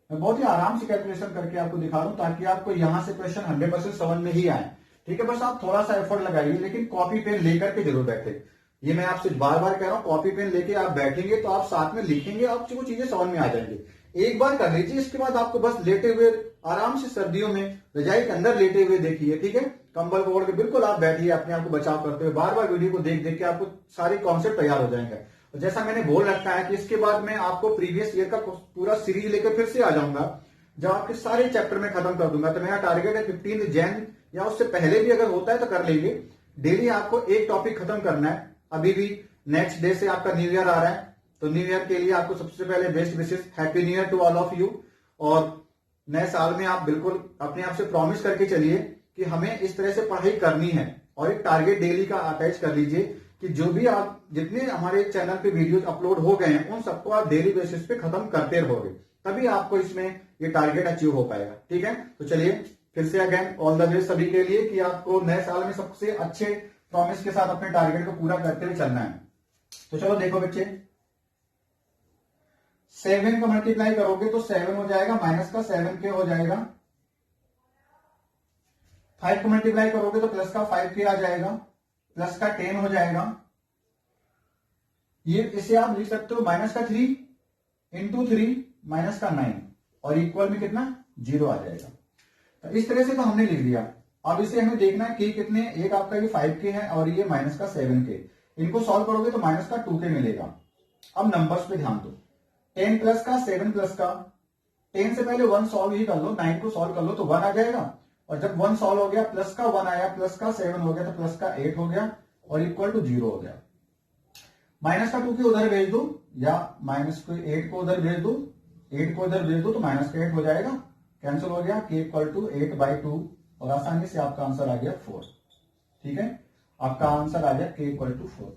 मैं बहुत ही आराम से कैलकुलेशन करके आपको दिखा रहा हूं ताकि आपको यहां से क्वेश्चन 100% समझ में ही आए। ठीक है, बस आप थोड़ा सा एफर्ट लगाइए, लेकिन कॉपी पेन लेकर के जरूर बैठे। ये मैं आपसे बार बार कह रहा हूं, कॉपी पेन लेके आप बैठेंगे तो आप साथ में लिखेंगे, आपको चीजें समझ में आ जाएंगी। एक बार कर लीजिए, इसके बाद आपको बस लेटे हुए आराम से सर्दियों में रजाई के अंदर लेटे हुए देखिए। ठीक है, कंबल को ओढ़ के बिल्कुल आप बैठिए, अपने आप को बचाव करते हुए बार बार वीडियो को देख देख के आपको सारे कॉन्सेप्ट तैयार हो जाएंगे। और जैसा मैंने बोल रखा है कि इसके बाद मैं आपको प्रीवियस ईयर का पूरा सीरीज लेकर फिर से आ जाऊंगा, जब आपके सारे चैप्टर में खत्म कर दूंगा। तो मेरा टारगेट है 15 जैन या उससे पहले भी अगर होता है तो कर लेंगे। डेली आपको एक टॉपिक खत्म करना है। अभी भी नेक्स्ट डे से आपका न्यू ईयर आ रहा है, तो न्यू ईयर के लिए आपको सबसे पहले best wishes, happy new year to all of you. और नए साल में आप बिल्कुल अपने आप से प्रॉमिस करके चलिए कि हमें इस तरह से पढ़ाई करनी है, और एक टारगेट डेली का अटैच कर लीजिए कि जो भी आप जितने हमारे चैनल पे वीडियोस अपलोड हो गए हैं उन सबको आप डेली बेसिस पे खत्म करते रहोगे, तभी आपको इसमें ये टारगेट अचीव हो पाएगा। ठीक है, तो चलिए फिर से अगेन ऑल द बेस्ट सभी के लिए कि आपको नए साल में सबसे अच्छे प्रॉमिस के साथ अपने टारगेट को पूरा करते हुए चलना है। तो चलो देखो बच्चे, 7 को मल्टीप्लाई करोगे तो 7 हो जाएगा, माइनस का 7 के हो जाएगा। 5 को मल्टीप्लाई करोगे तो प्लस का 5 के आ जाएगा, प्लस का 10 हो जाएगा। ये इसे आप लिख सकते हो माइनस का 3 इंटू 3 माइनस का 9, और इक्वल में कितना 0 आ जाएगा। तो इस तरह से तो हमने लिख दिया। अब इसे हमें देखना है कि कितने, एक आपका ये 5 के है और ये माइनस का 7 के, इनको सॉल्व करोगे तो माइनस का 2 के मिलेगा। अब नंबर्स पे ध्यान दो, 10 प्लस का 7 प्लस का, 10 से पहले 1 सॉल्व ही कर लो, 9 को सॉल्व कर लो तो 1 आ जाएगा। और जब 1 सॉल्व हो गया, प्लस का 1 आया, प्लस का 7 हो गया तो प्लस का 8 हो गया, और इक्वल टू 0 हो गया। माइनस का 2 के उधर भेज दो, या माइनस को 8 को उधर भेज दो, 8 को उधर भेज दो तो माइनस का 8 हो जाएगा, कैंसिल हो गया, के इक्वल टू 8/2, और आसानी से आपका आंसर आ गया 4। ठीक है, आपका आंसर आ गया के इक्वल टू 4।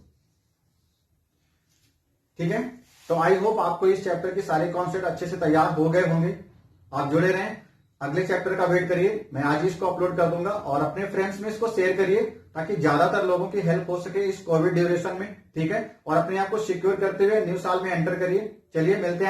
ठीक है, तो आई होप आपको इस चैप्टर के सारे कॉन्सेप्ट अच्छे से तैयार हो गए होंगे। आप जुड़े रहें, अगले चैप्टर का वेट करिए, मैं आज ही इसको अपलोड कर दूंगा, और अपने फ्रेंड्स में इसको शेयर करिए ताकि ज्यादातर लोगों की हेल्प हो सके इस कोविड ड्यूरेशन में। ठीक है, और अपने आप को सिक्योर करते हुए न्यू साल में एंटर करिए। चलिए मिलते हैं।